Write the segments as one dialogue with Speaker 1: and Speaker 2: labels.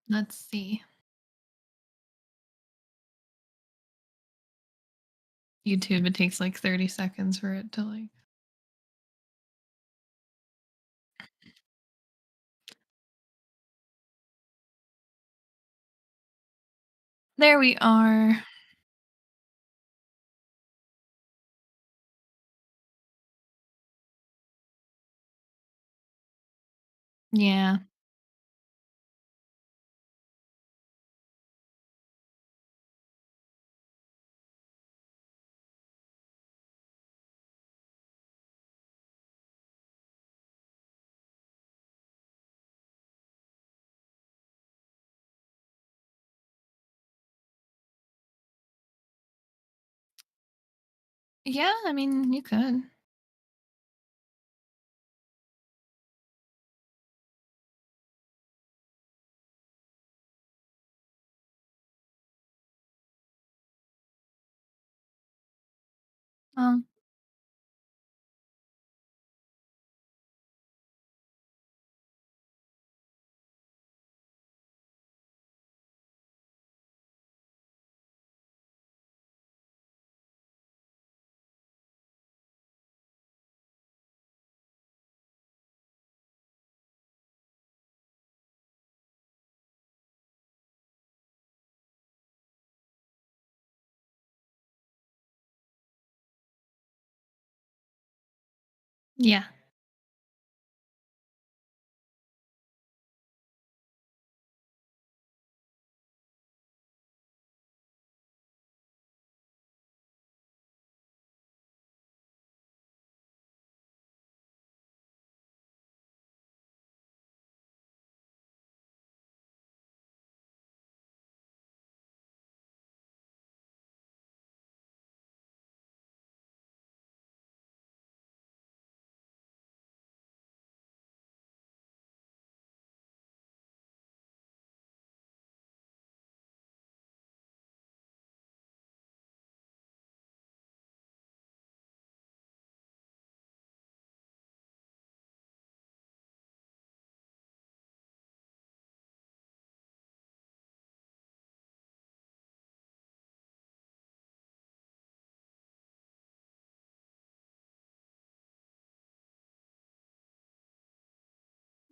Speaker 1: Let's see. YouTube, it takes like 30 seconds for it to like. There we are. Yeah. Yeah, I mean, you could. Um, yeah.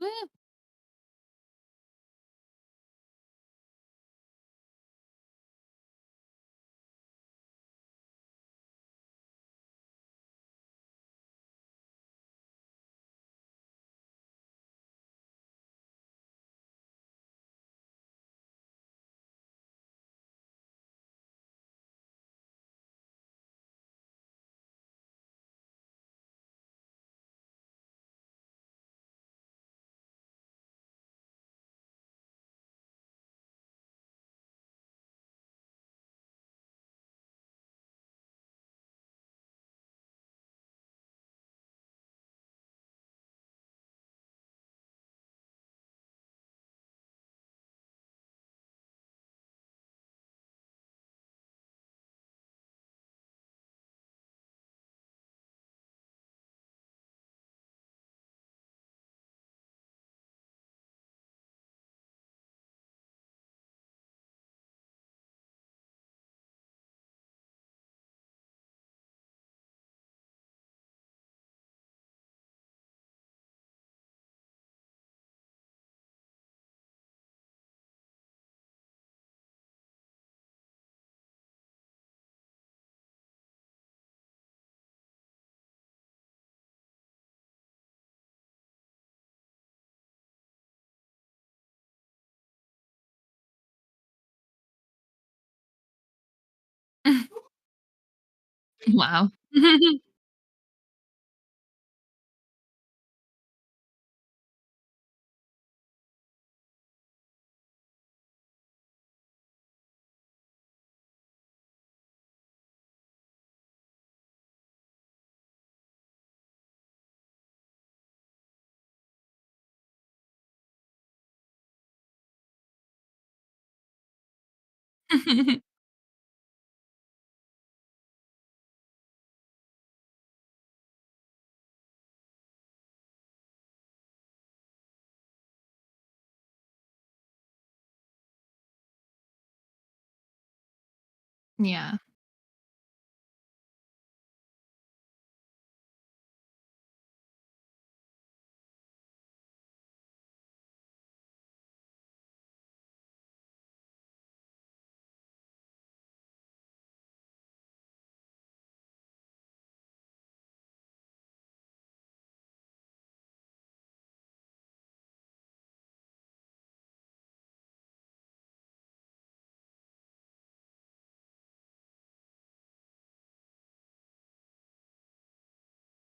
Speaker 1: Woo. Wow. Yeah.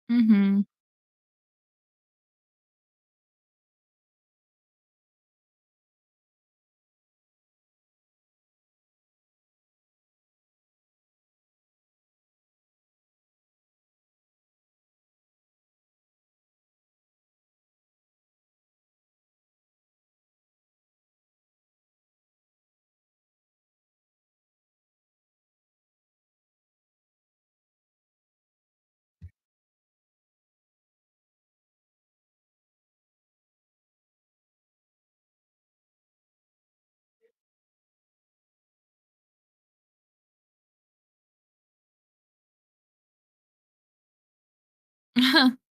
Speaker 1: Mhm.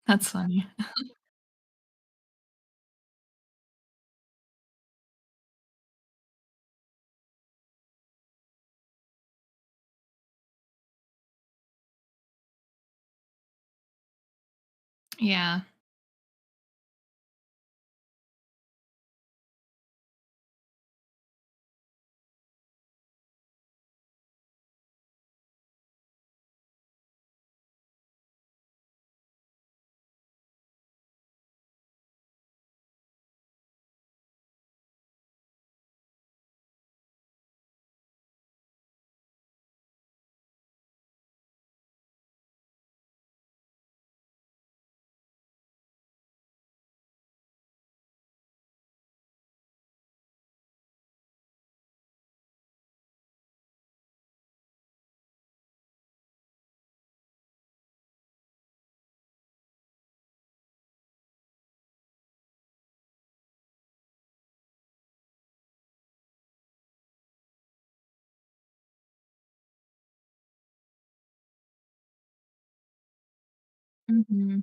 Speaker 1: That's funny. Yeah. Mhm.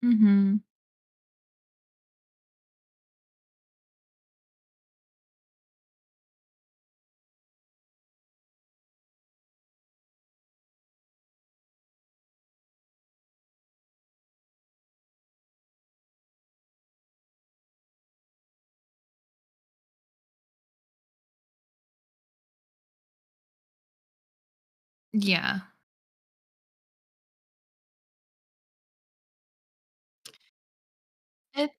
Speaker 1: Mhm. Yeah. It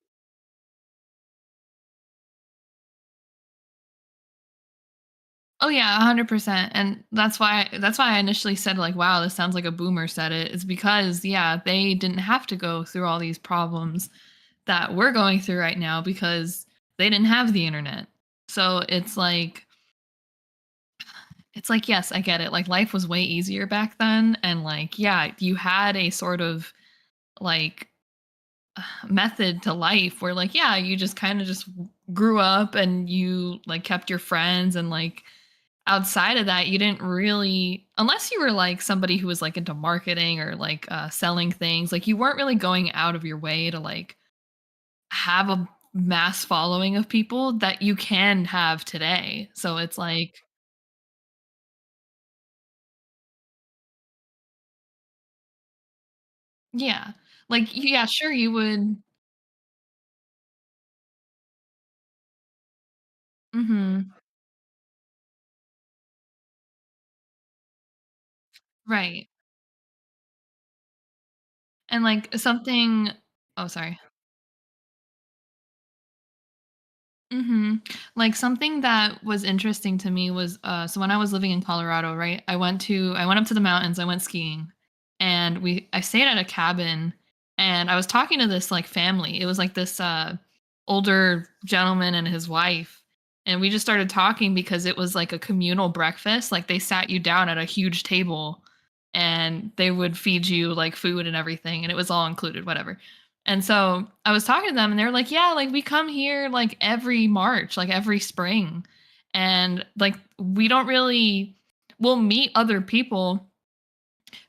Speaker 1: Oh yeah, 100%. And that's why I initially said like, wow, this sounds like a boomer said it. It's because yeah, they didn't have to go through all these problems that we're going through right now because they didn't have the internet. So it's like yes, I get it. Like life was way easier back then and like yeah, you had a sort of like method to life where like yeah, you just kind of just grew up and you like kept your friends and like outside of that, you didn't really unless you were, like, somebody who was, like, into marketing or, like, selling things, like, you weren't really going out of your way to, like, have a mass following of people that you can have today. So it's like yeah. Like, yeah, sure, you would Mhm. Right. And, like, something oh, sorry. Mhm. Like, something that was interesting to me was, so when I was living in Colorado, right, I went up to the mountains, I went skiing, and I stayed at a cabin, and I was talking to this, like, family. It was, like, this, older gentleman and his wife, and we just started talking because it was, like, a communal breakfast, like, they sat you down at a huge table, and they would feed you, like, food and everything, and it was all included, whatever. And so I was talking to them and they were like, "Yeah, like we come here like every March, like every spring." And like we don't really we'll meet other people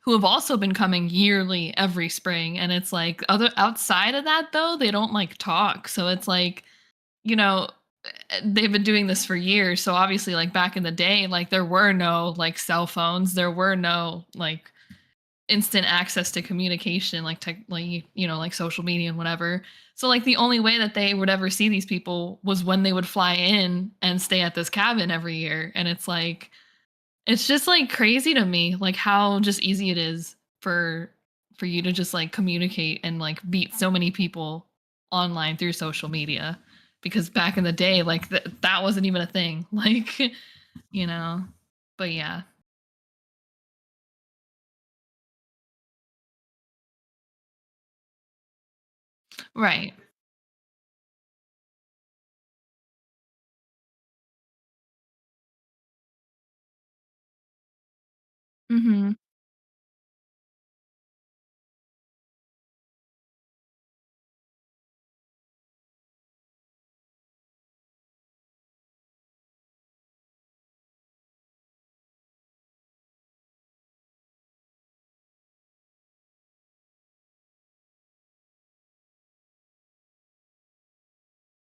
Speaker 1: who have also been coming yearly every spring and it's like other outside of that though, they don't like talk. So it's like, you know, they've been doing this for years. So obviously like back in the day, like there were no like cell phones, there were no like instant access to communication like tech like like social media and whatever, so like the only way that they would ever see these people was when they would fly in and stay at this cabin every year, and it's like it's just like crazy to me like how just easy it is for you to just like communicate and like meet so many people online through social media, because back in the day like that wasn't even a thing like you know but yeah. Right. Mhm.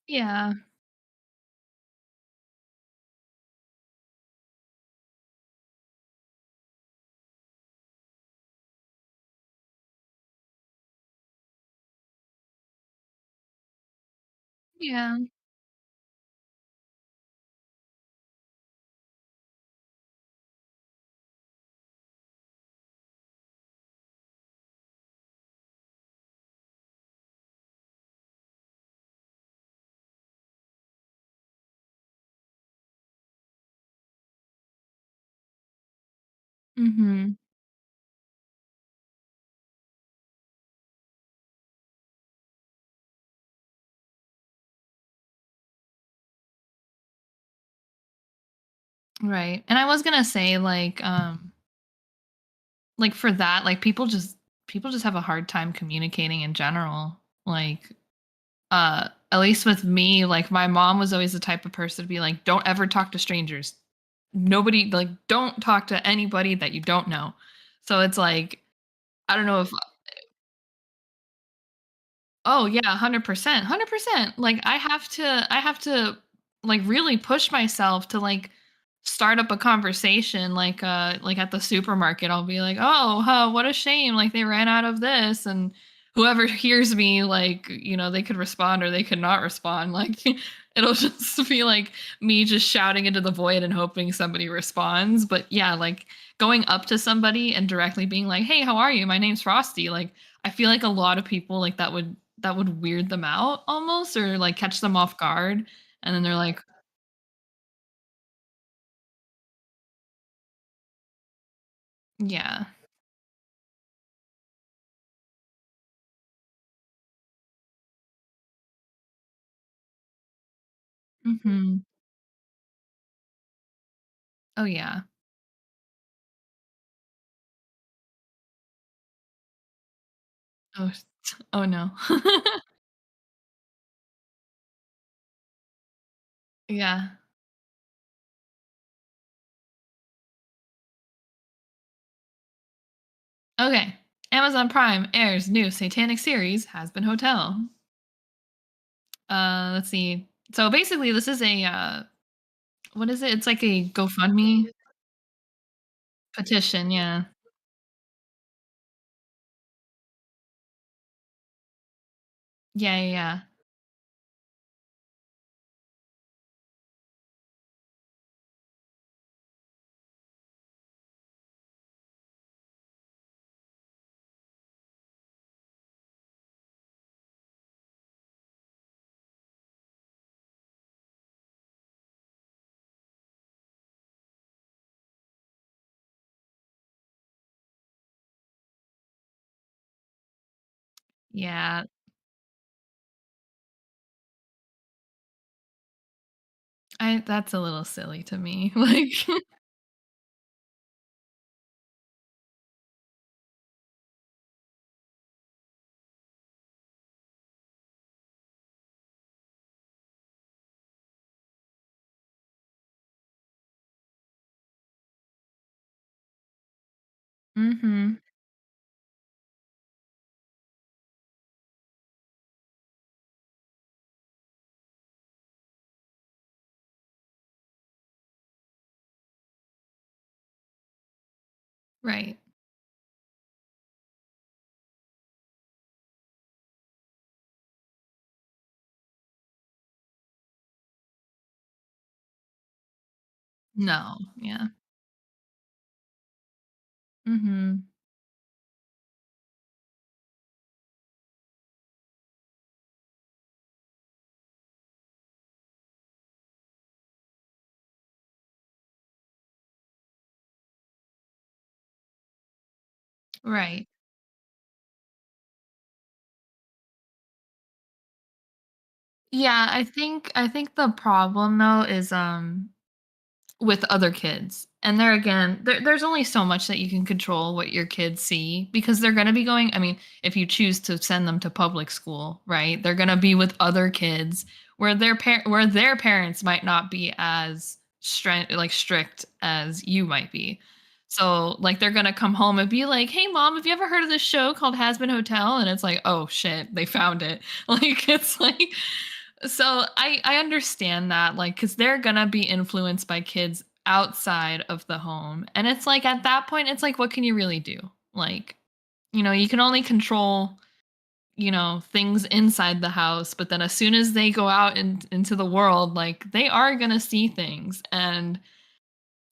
Speaker 1: Yeah. Yeah. Mhm. Right. And I was gonna say, like for that, like people just have a hard time communicating in general. Like, at least with me, like my mom was always the type of person to be like, don't ever talk to strangers. Nobody like don't talk to anybody that you don't know. So it's like, I don't know if oh yeah, 100%, 100%. Like I have to like really push myself to like start up a conversation like at the supermarket. I'll be like, "Oh, huh, what a shame like they ran out of this." And whoever hears me like, they could respond or they could not respond. Like it'll just be like me just shouting into the void and hoping somebody responds. But yeah, like going up to somebody and directly being like, "Hey, how are you? My name's Frosty." Like I feel like a lot of people like that would weird them out almost or like catch them off guard. And then they're like, yeah. Mhm. Oh, yeah. Oh, oh, no. Yeah. Okay. Amazon Prime airs new satanic series, Has Been Hotel. Let's see. So, basically, this is what is it? It's like a GoFundMe petition, yeah. Yeah, yeah, yeah. Yeah, I that's a little silly to me, like Mhm. Right. No, yeah. Mhm. Right. Yeah, I think the problem though is with other kids. And there again, there's only so much that you can control what your kids see because they're going to be going. I mean, if you choose to send them to public school, right? They're going to be with other kids where where their parents might not be as strict as you might be. So like they're gonna come home and be like, "Hey mom, have you ever heard of this show called Has Been Hotel?" And it's like, "Oh shit, they found it." Like it's like so I understand that, like, because they're gonna be influenced by kids outside of the home, and it's like, at that point, it's like, what can you really do? Like, you can only control, things inside the house, but then as soon as they go out into the world, like, they are gonna see things, and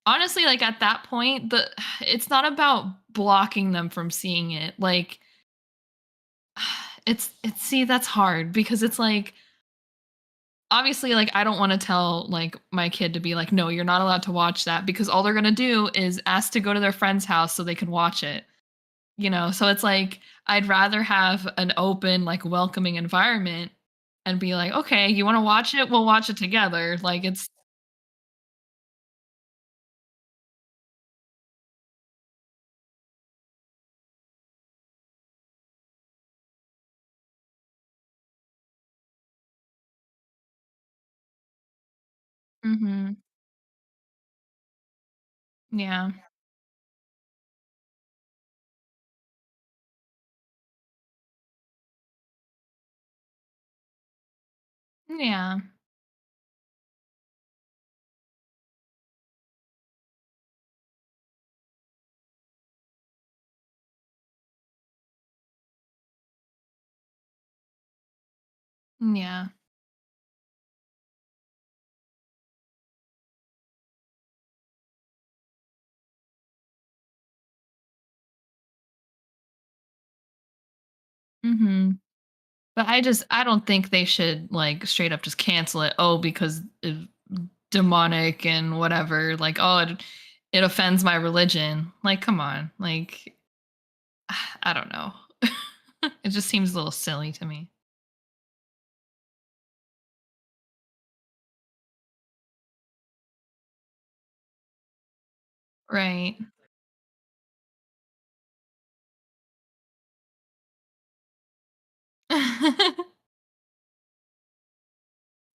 Speaker 1: honestly, like, at that point, it's not about blocking them from seeing it, like, it's see, that's hard because it's like obviously, like, I don't wanna tell, like, my kid to be like, "No, you're not allowed to watch that," because all they're gonna do is ask to go to their friend's house so they can watch it, So it's like, I'd rather have an open, like, welcoming environment and be like, "Okay, you wanna watch it? We'll watch it together." Like, it's Mhm. Yeah. Yeah. Yeah. Mhm. But I don't think they should, like, straight up just cancel it, "Oh, because demonic and whatever, like, oh, it offends my religion." Like, come on. Like, I don't know. It just seems a little silly to me. Right.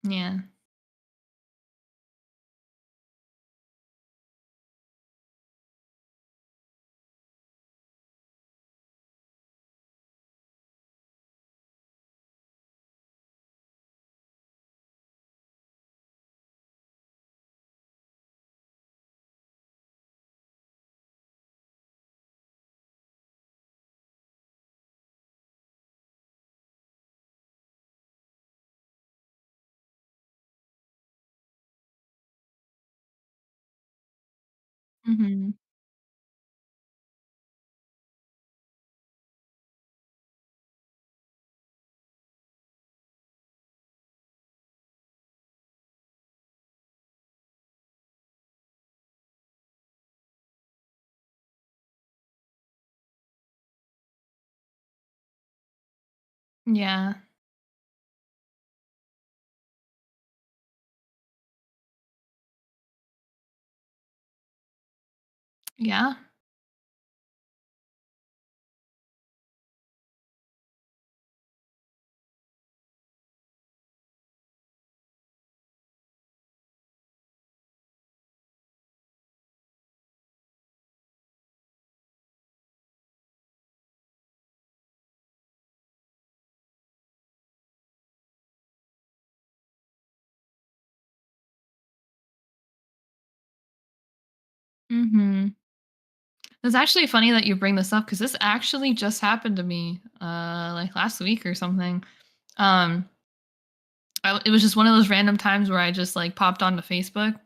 Speaker 1: Yeah. Mhm. Yeah. Yeah. Mhm. It's actually funny that you bring this up because this actually just happened to me, like last week or something. Um, it was just one of those random times where I just like popped onto Facebook,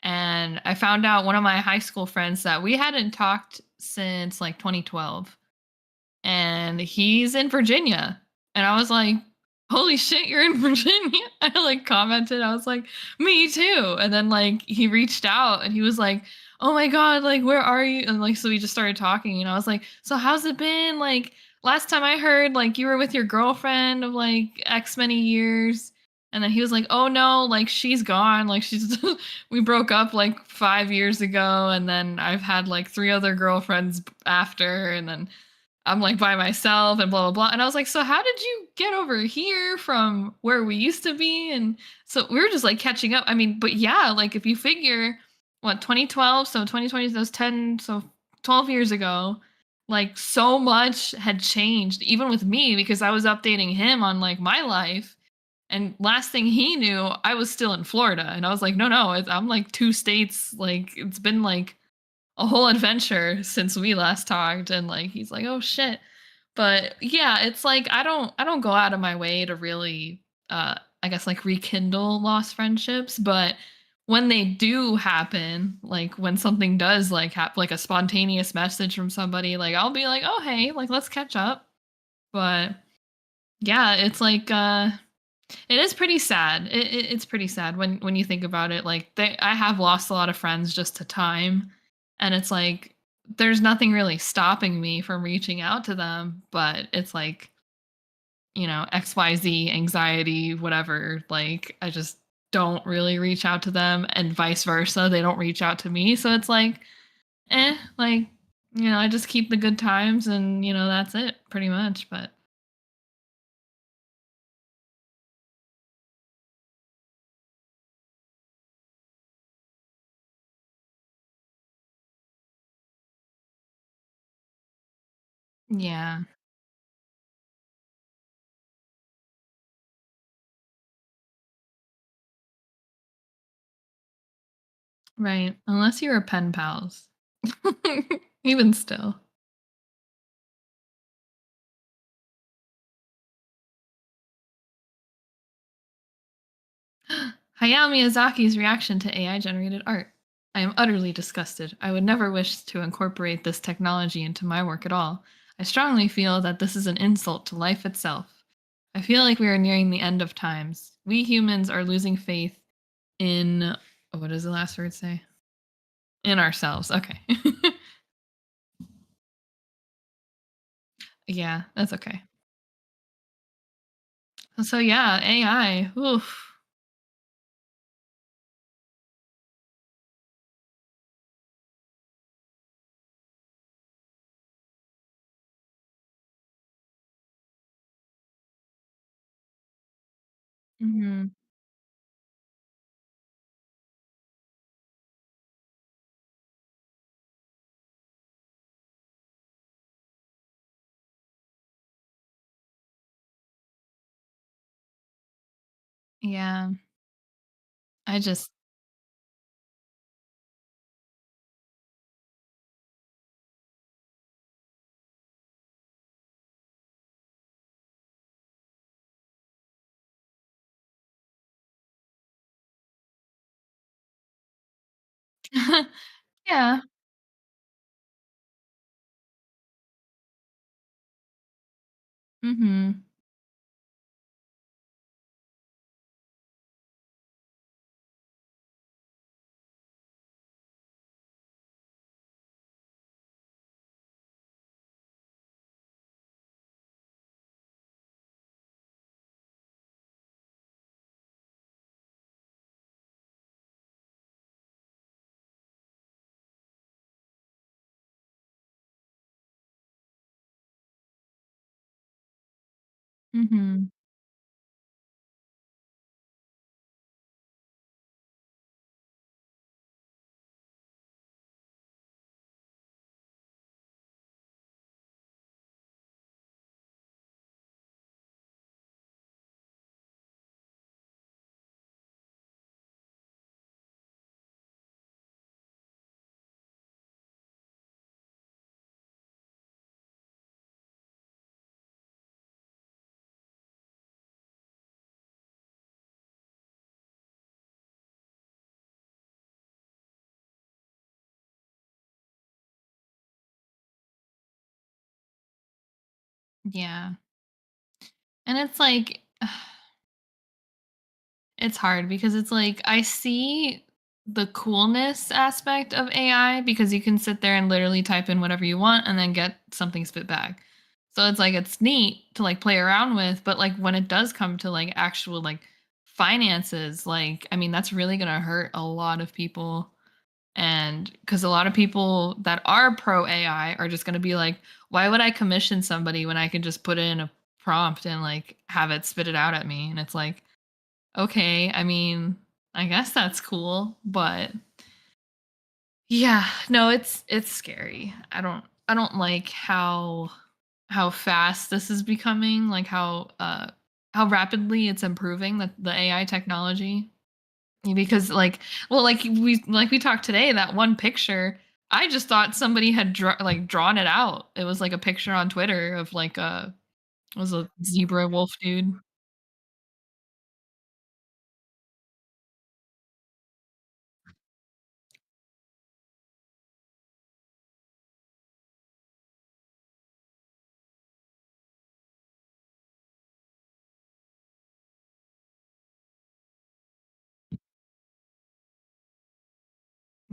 Speaker 1: and I found out one of my high school friends that we hadn't talked since like 2012, and he's in Virginia. And I was like, "Holy shit, you're in Virginia." I like commented. I was like, "Me too." And then like he reached out and he was like, "Oh my god, like where are you?" And like so we just started talking and I was like, "So how's it been? Like last time I heard like you were with your girlfriend of like X many years." And then he was like, "Oh no, like she's gone. Like she's we broke up like 5 years ago and then I've had like 3 other girlfriends after and then I'm like by myself and blah blah blah." And I was like, "So how did you get over here from where we used to be?" And so we were just like catching up. I mean, but yeah, like if you figure what 2012, so 2020, those 10, so 12 years ago, like so much had changed even with me because I was updating him on like my life. And last thing he knew, I was still in Florida. And I was like, no, no, I'm like 2 states. Like it's been like a whole adventure since we last talked. And like he's like, oh shit. But yeah, it's like I don't go out of my way to really I guess like rekindle lost friendships, but when they do happen, like when something does like happen, like a spontaneous message from somebody, like I'll be like, "Oh, hey, like let's catch up." But yeah, it's like it is pretty sad. It's pretty sad when you think about it. Like I have lost a lot of friends just to time, and it's like there's nothing really stopping me from reaching out to them. But it's like XYZ anxiety, whatever. Like I just don't really reach out to them, and vice versa. They don't reach out to me, so it's like like I just keep the good times, and that's it, pretty much. But yeah, right. Unless you're pen pals. Even still. Hayao Miyazaki's reaction to AI generated art. I am utterly disgusted. I would never wish to incorporate this technology into my work at all. I strongly feel that this is an insult to life itself. I feel like we are nearing the end of times. We humans are losing faith in what does the last word say? In ourselves. Okay. Yeah, that's okay. So yeah, AI. Oof. Mhm. Yeah. I just yeah. Mhm. Mhm. Yeah. And it's like it's hard because it's like I see the coolness aspect of AI because you can sit there and literally type in whatever you want and then get something spit back. So it's like it's neat to like play around with, but like when it does come to like actual like finances, like I mean that's really going to hurt a lot of people. And because a lot of people that are pro AI are just going to be like, why would I commission somebody when I can just put in a prompt and like have it spit it out at me? And it's like, okay, I mean, I guess that's cool, but yeah, no, it's scary. I don't like how fast this is becoming, like how rapidly it's improving the AI technology. Because like we talked today, that one picture, I just thought somebody had drawn it out. It was like a picture on Twitter of like a was a zebra wolf dude.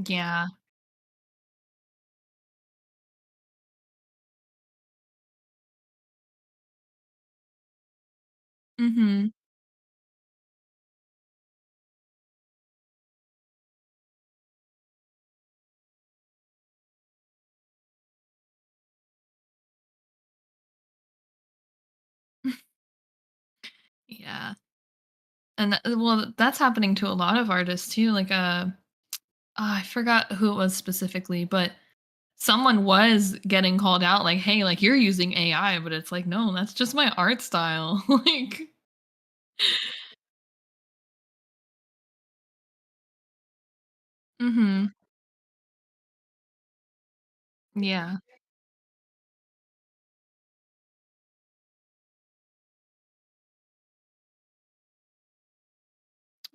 Speaker 1: Yeah. Mhm. Yeah. And well, that's happening to a lot of artists too. Like I forgot who it was specifically, but someone was getting called out like, "Hey, like you're using AI," but it's like, "No, that's just my art style." Like, mhm. Yeah.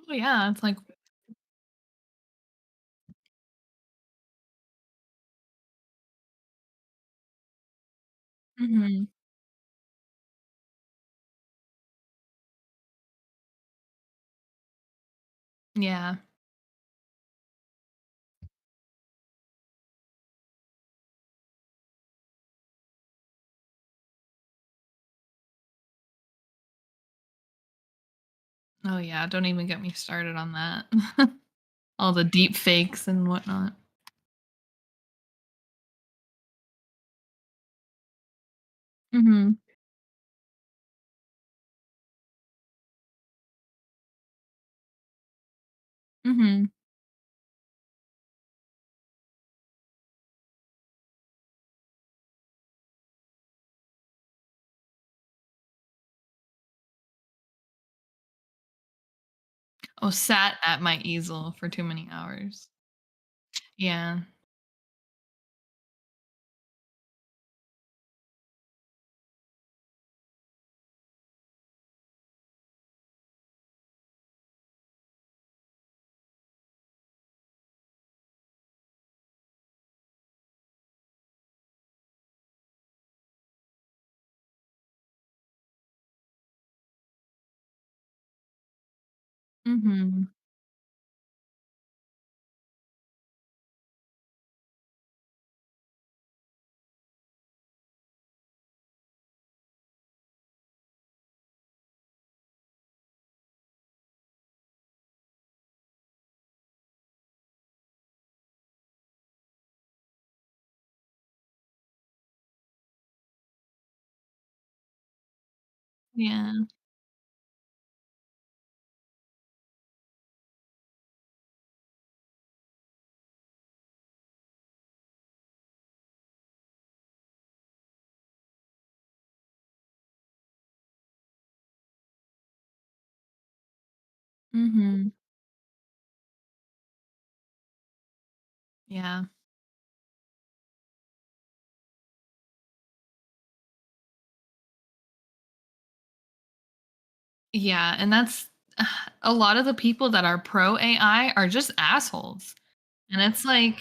Speaker 1: Oh yeah, it's like mhm. Yeah. Oh yeah, don't even get me started on that. All the deep fakes and whatnot. Mhm. Mhm. Oh, sat at my easel for too many hours. Yeah. Mhm. Yeah. Mhm. Yeah. Yeah, and that's a lot of the people that are pro AI are just assholes. And it's like,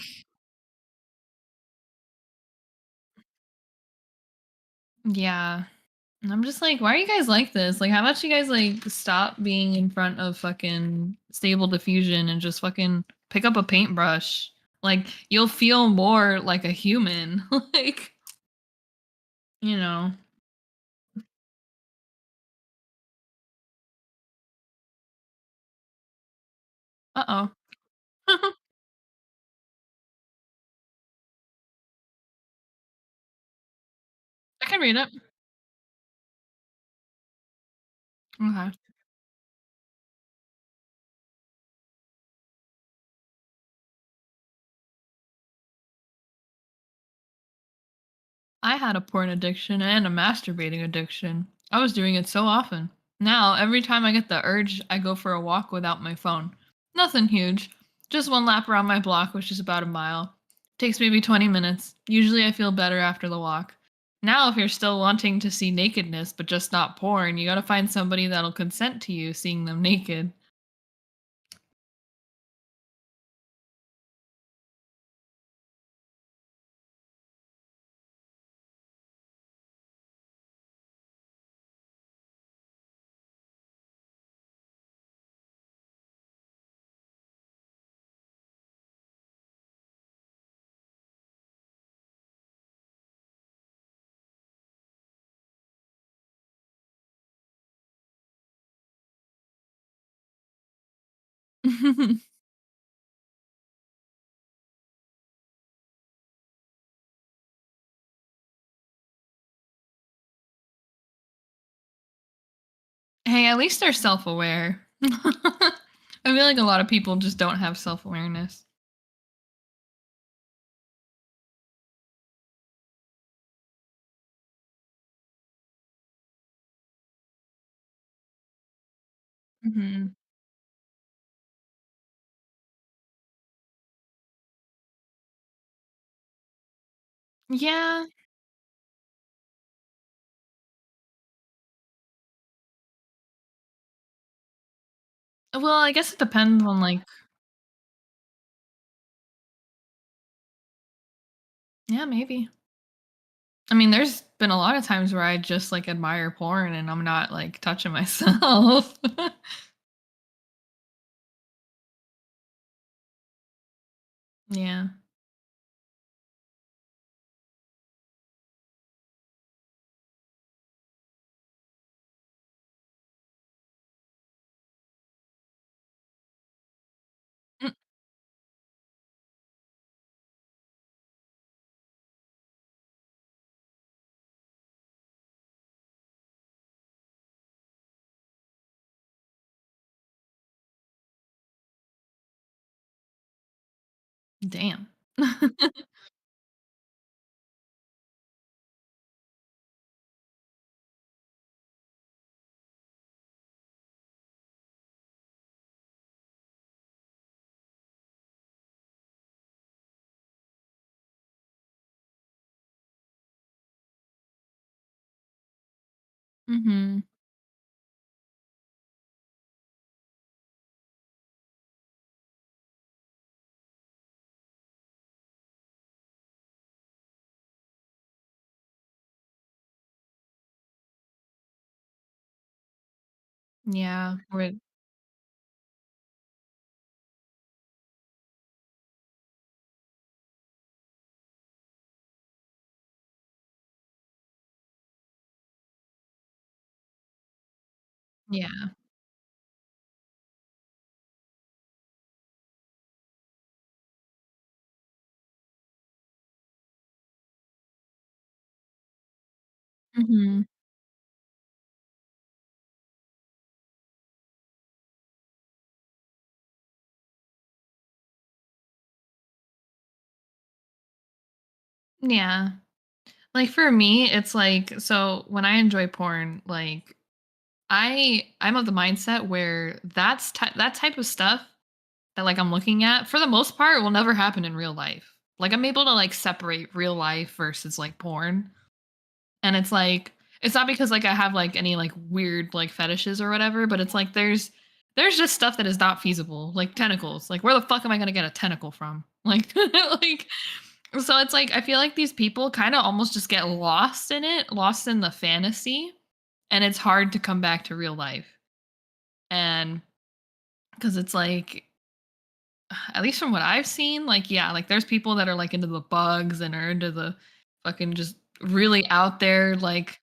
Speaker 1: yeah. And I'm just like, why are you guys like this? Like, how about you guys like stop being in front of fucking stable diffusion and just fucking pick up a paintbrush? Like, you'll feel more like a human. Like, you know. Uh-oh. I can read it. Okay. I had a porn addiction and a masturbating addiction. I was doing it so often. Now, every time I get the urge, I go for a walk without my phone. Nothing huge. Just one lap around my block, which is about a mile. Takes maybe 20 minutes. Usually I feel better after the walk. Now, if you're still wanting to see nakedness, but just not porn, you gotta find somebody that'll consent to you seeing them naked. Hey, at least they're self aware. I feel like a lot of people just don't have self awareness. Hmm. Yeah. Well, I guess it depends on, like, yeah, maybe. I mean, there's been a lot of times where I just, like, admire porn and I'm not, like, touching myself. Yeah. Mm, damn. Mhm. Yeah, right. Yeah. Mhm. Yeah. Like for me, it's like so when I enjoy porn, like I'm of the mindset where that type of stuff that like I'm looking at for the most part will never happen in real life. Like I'm able to like separate real life versus like porn. And it's like it's not because like I have like any like weird like fetishes or whatever, but it's like there's just stuff that is not feasible, like tentacles. Like where the fuck am I going to get a tentacle from? Like like so it's like I feel like these people kind of almost just get lost in it, lost in the fantasy, and it's hard to come back to real life. And because it's like at least from what I've seen, like yeah, like there's people that are like into the bugs and are into the fucking just really out there like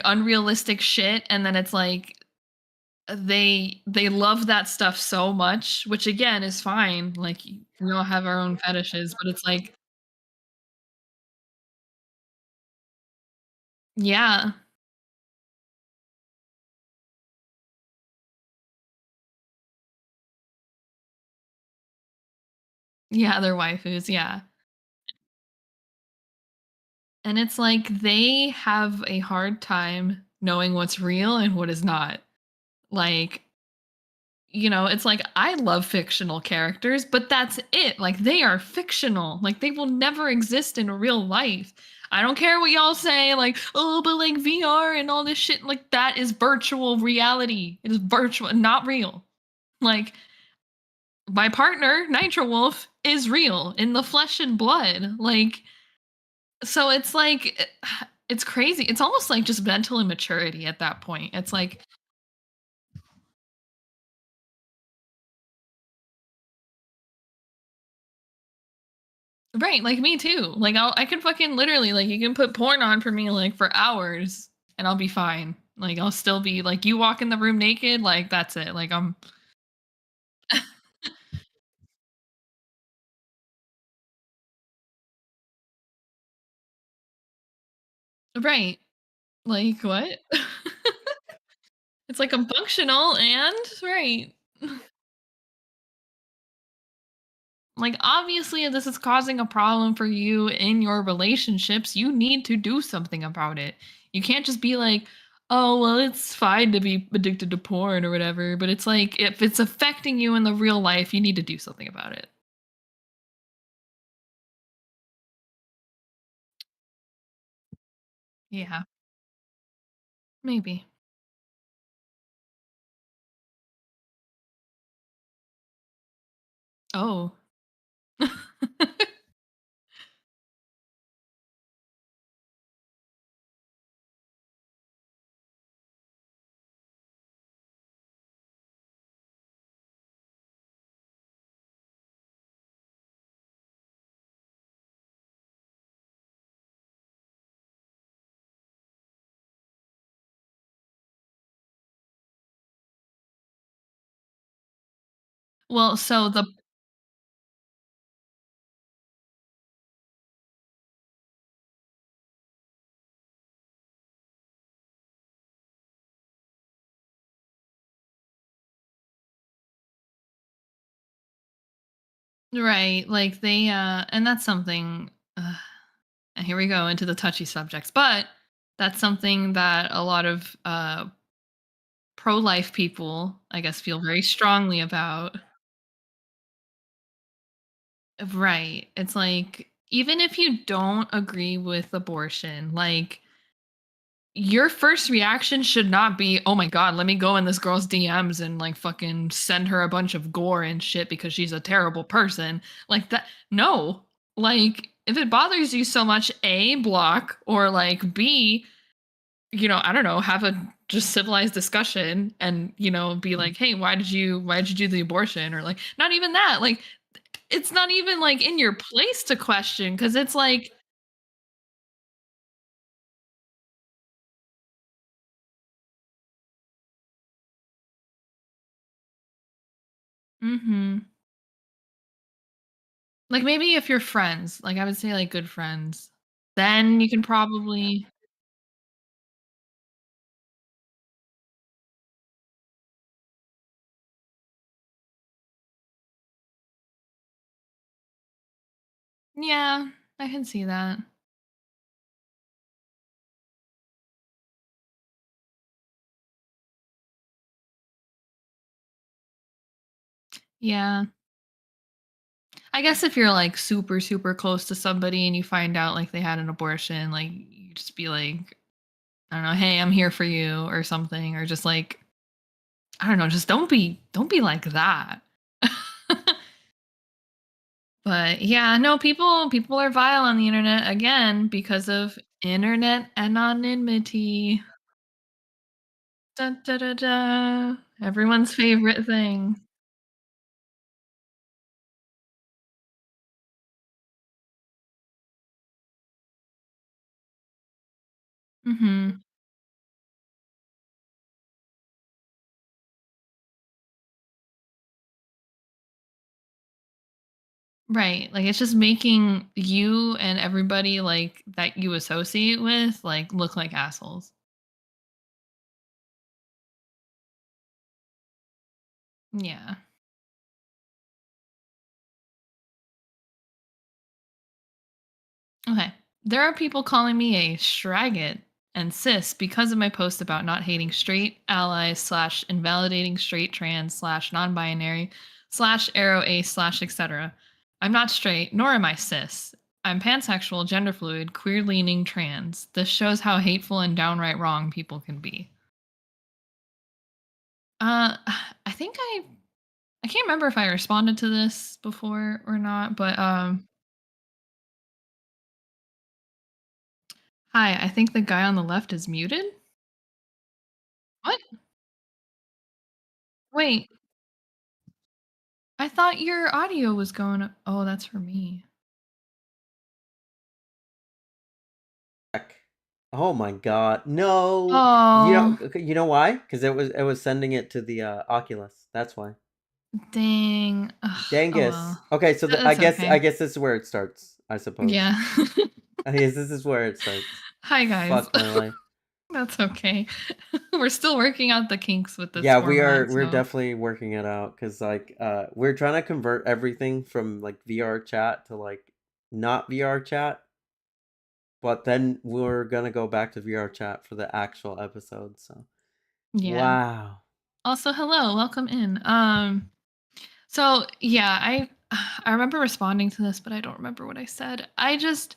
Speaker 1: unrealistic shit, and then it's like they love that stuff so much, which again is fine. Like we all have our own fetishes, but it's like yeah, yeah, they're waifus, yeah. And it's like they have a hard time knowing what's real and what is not. Like, it's like I love fictional characters, but that's it. Like they are fictional. Like they will never exist in real life. I don't care what y'all say, like, oh, but like VR and all this shit, like that is virtual reality. It is virtual, not real. Like my partner, Nitro Wolf, is real in the flesh and blood. Like so it's like it's crazy. It's almost like just mental immaturity at that point. It's like right, like me too. Like I can fucking literally like you can put porn on for me like for hours and I'll be fine. Like I'll still be like you walk in the room naked, like that's it. Like I'm right. Like what? It's like I'm functional and right. Like, obviously, if this is causing a problem for you in your relationships, you need to do something about it. You can't just be like, oh, well, it's fine to be addicted to porn or whatever. But it's like, if it's affecting you in the real life, you need to do something about it. Yeah, maybe. Oh. Well, so the right, like and that's something, and here we go into the touchy subjects, but that's something that a lot of pro life people, I guess, feel very strongly about. Right. It's like even if you don't agree with abortion, like your first reaction should not be, "Oh my god, let me go in this girl's DMs and like fucking send her a bunch of gore and shit because she's a terrible person." Like that no. Like if it bothers you so much, A, block or like B, I don't know, have a just civilized discussion and, be like, "Hey, why did you do the abortion?" Or like not even that. Like it's not even, like, in your place to question because it's like mhm. Like, maybe if you're friends, like, I would say, like, good friends, then you can probably yeah, I can see that. Yeah. I guess if you're like super, super close to somebody and you find out like they had an abortion, like you just be like, I don't know, hey, I'm here for you or something, or just like, I don't know, just don't be like that. But yeah, no, people are vile on the internet again because of internet anonymity. Da, da, da, da. Everyone's favorite thing. Mhm. Right. Like it's just making you and everybody like that you associate with like look like assholes. Yeah. Okay. There are people calling me a straggot and cis because of my post about not hating straight allies slash invalidating straight trans slash non-binary slash arrow ace slash etc. I'm not straight, nor am I cis. I'm pansexual, gender fluid, queer leaning trans. This shows how hateful and downright wrong people can be. Uh I think I can't remember if I responded to this before or not, but hi, I think the guy on the left is muted. What? Wait, I thought your audio was going. Oh, that's for me.
Speaker 2: Heck. Oh my god. No.
Speaker 1: Oh,
Speaker 2: You know why? Cuz it was sending it to the Oculus. That's why.
Speaker 1: dang. Ugh, oh
Speaker 2: Dangus.
Speaker 1: well.
Speaker 2: Okay, so I
Speaker 1: That's
Speaker 2: guess I
Speaker 1: okay.
Speaker 2: guess this is where it starts, I suppose.
Speaker 1: Yeah.
Speaker 2: I guess this is where it starts.
Speaker 1: Hi guys.
Speaker 2: Fuck my life.
Speaker 1: That's okay. We're still working out the kinks with this
Speaker 2: Yeah,
Speaker 1: format,
Speaker 2: we're
Speaker 1: so
Speaker 2: definitely working it out cuz like we're trying to convert everything from like VR chat to like not VR chat, but then we're going to go back to VR chat for the actual episode, so
Speaker 1: yeah.
Speaker 2: wow.
Speaker 1: Also, hello, welcome in. So yeah, I remember responding to this, but I don't remember what I said. I just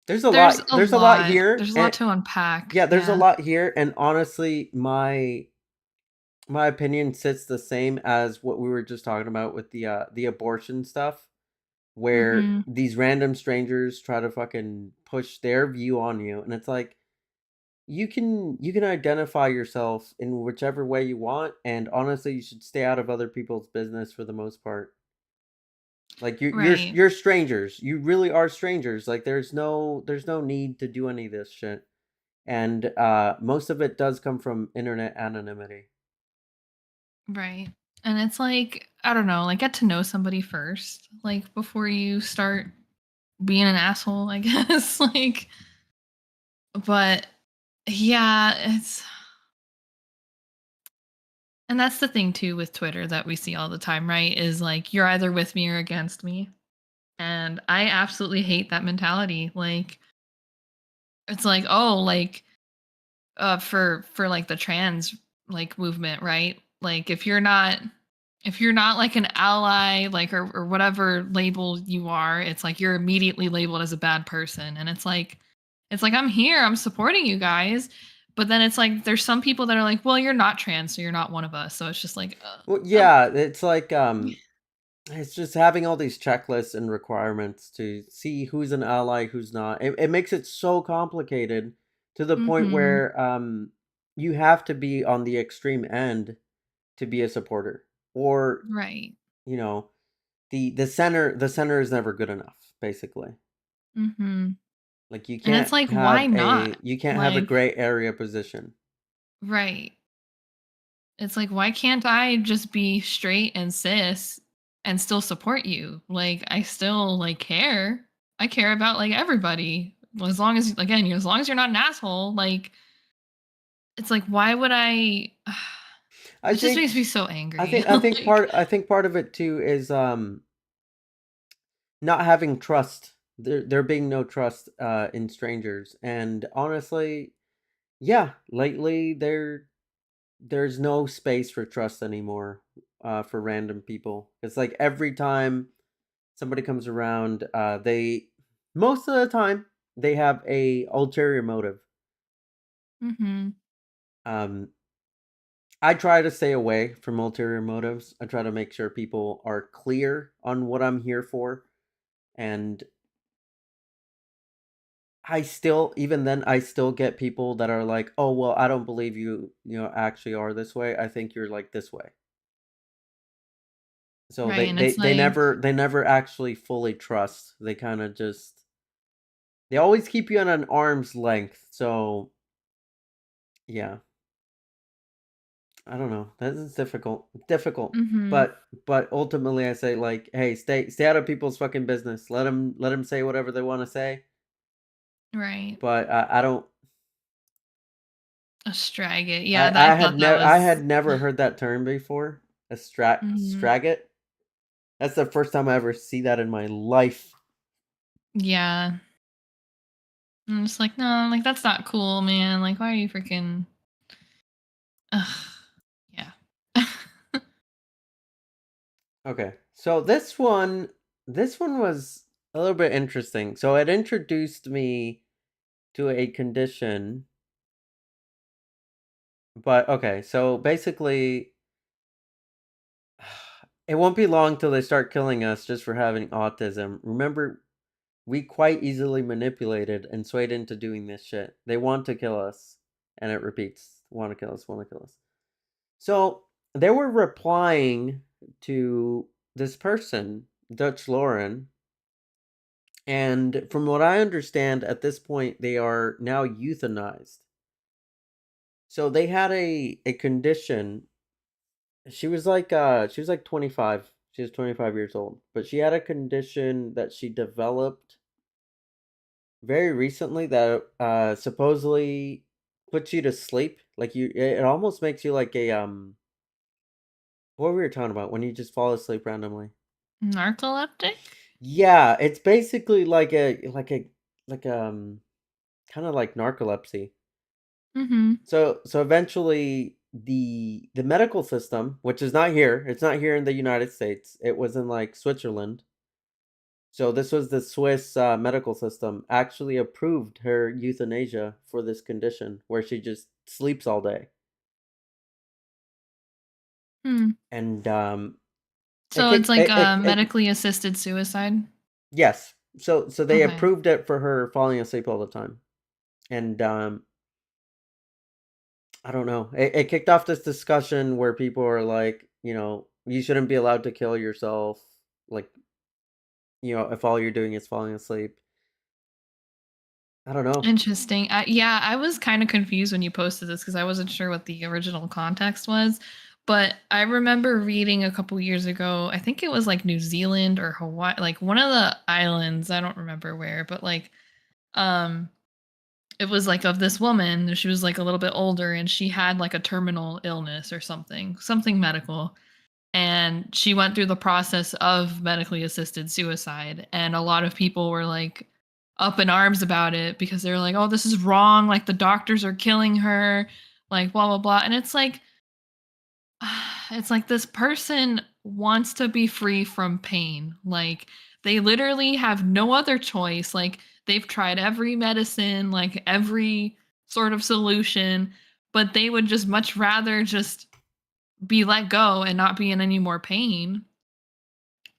Speaker 1: there's a
Speaker 2: There's a lot
Speaker 1: lot.
Speaker 2: here,
Speaker 1: There's a lot
Speaker 2: and
Speaker 1: to unpack.
Speaker 2: yeah, there's a
Speaker 1: Yeah.
Speaker 2: lot here, and honestly, my opinion sits the same as what we were just talking about with the abortion stuff, where
Speaker 1: Mhm.
Speaker 2: these random strangers try to fucking push their view on you, and it's like you can identify yourself in whichever way you want, and honestly, you should stay out of other people's business for the most part. Like
Speaker 1: Right.
Speaker 2: you're strangers. You really are strangers. Like there's no need to do any of this shit. And most of it does come from internet anonymity.
Speaker 1: Right. And it's like, I don't know, like get to know somebody first, like before you start being an asshole, I guess. Like, but yeah, and that's the thing too with Twitter that we see all the time, right? Is like you're either with me or against me. And I absolutely hate that mentality. Like it's like, oh, like for like the trans like movement, right? Like if you're not like an ally like or whatever label you are, it's like you're immediately labeled as a bad person, and it's like I'm here, I'm supporting you guys, but then it's like there's some people that are like, well, you're not trans, so you're not one of us, so it's just like
Speaker 2: Well,
Speaker 1: um,
Speaker 2: yeah, it's like it's just having all these checklists and requirements to see who's an ally, who's not. It makes it so complicated to the point
Speaker 1: mhm,
Speaker 2: where you have to be on the extreme end to be a supporter, or
Speaker 1: right,
Speaker 2: you know the center is never good enough, basically.
Speaker 1: mhm,
Speaker 2: Like
Speaker 1: and it's like why not,
Speaker 2: you can't have a
Speaker 1: like
Speaker 2: gray area position.
Speaker 1: right. It's like, why can't I just be straight and cis and still support you? Like, I still like care. I care about like everybody. As long as again, as long as you're not an asshole, like it's like why would I
Speaker 2: I
Speaker 1: it just
Speaker 2: think
Speaker 1: makes me so angry. Like
Speaker 2: I think part of it too is not having trust. There being no trust in strangers. And honestly, yeah, lately there's no space for trust anymore for random people. It's like every time somebody comes around, they most of the time they have a ulterior motive.
Speaker 1: Mhm.
Speaker 2: Um, I try to stay away from ulterior motives. I try to make sure people are clear on what I'm here for, and I still, even then, I still get people that are like, "Oh, well, I don't believe you, actually are this way. I think you're like this way." So
Speaker 1: Right, and it's like
Speaker 2: they never actually fully trust. They kind of just they always keep you on an arm's length. So yeah, I don't know. That is difficult. Difficult.
Speaker 1: mhm.
Speaker 2: But ultimately, I say like, hey, stay out of people's fucking business. Let them say whatever they want to say.
Speaker 1: Right.
Speaker 2: But I don't.
Speaker 1: A straggit. Yeah, I thought that
Speaker 2: I
Speaker 1: was
Speaker 2: had never heard that term before. A
Speaker 1: mhm.
Speaker 2: straggit. That's the first time I ever see that in my life.
Speaker 1: Yeah. I'm just like, "No, like, that's not cool, man. Like, why are you freaking" Ugh. Yeah.
Speaker 2: Okay. So this one was a little bit interesting. So it introduced me to a condition, but okay. So basically it won't be long till they start killing us just for having autism. Remember, we quite easily manipulated and swayed into doing this shit. They want to kill us, and it repeats. Want to kill us, want to kill us. So they were replying to this person, Dutch Lauren, and from what I understand, at this point, they are now euthanized. So they had a condition. She was like 25. She was 25 years old, but she had a condition that she developed very recently that supposedly puts you to sleep. Like it almost makes you like a what were we talking about when you just fall asleep randomly?
Speaker 1: Narcoleptic?
Speaker 2: Yeah, it's basically like kind of like narcolepsy.
Speaker 1: Mhm.
Speaker 2: So eventually the medical system, which is not here, it's not here in the United States. It was in like Switzerland. So this was the Swiss medical system actually approved her euthanasia for this condition where she just sleeps all day.
Speaker 1: Hmm.
Speaker 2: And it
Speaker 1: So it's
Speaker 2: kicked
Speaker 1: like a
Speaker 2: it
Speaker 1: medically assisted suicide?
Speaker 2: yes. So they
Speaker 1: Okay.
Speaker 2: approved it for her falling asleep all the time. And I don't know. It kicked off this discussion where people are like, you shouldn't be allowed to kill yourself. Like, if all you're doing is falling asleep. I don't know.
Speaker 1: Interesting. Yeah, I was kind of confused when you posted this because I wasn't sure what the original context was. But I remember reading a couple years ago, I think it was like New Zealand or Hawaii, like one of the islands, I don't remember where, but like um it was like of this woman, she was like a little bit older and she had like a terminal illness or something, something medical. And she went through the process of medically assisted suicide, and a lot of people were like up in arms about it because they're like, "Oh, this is wrong, like the doctors are killing her, like blah blah blah." And it's like it's like this person wants to be free from pain. Like they literally have no other choice. Like they've tried every medicine, like every sort of solution, but they would just much rather just be let go and not be in any more pain.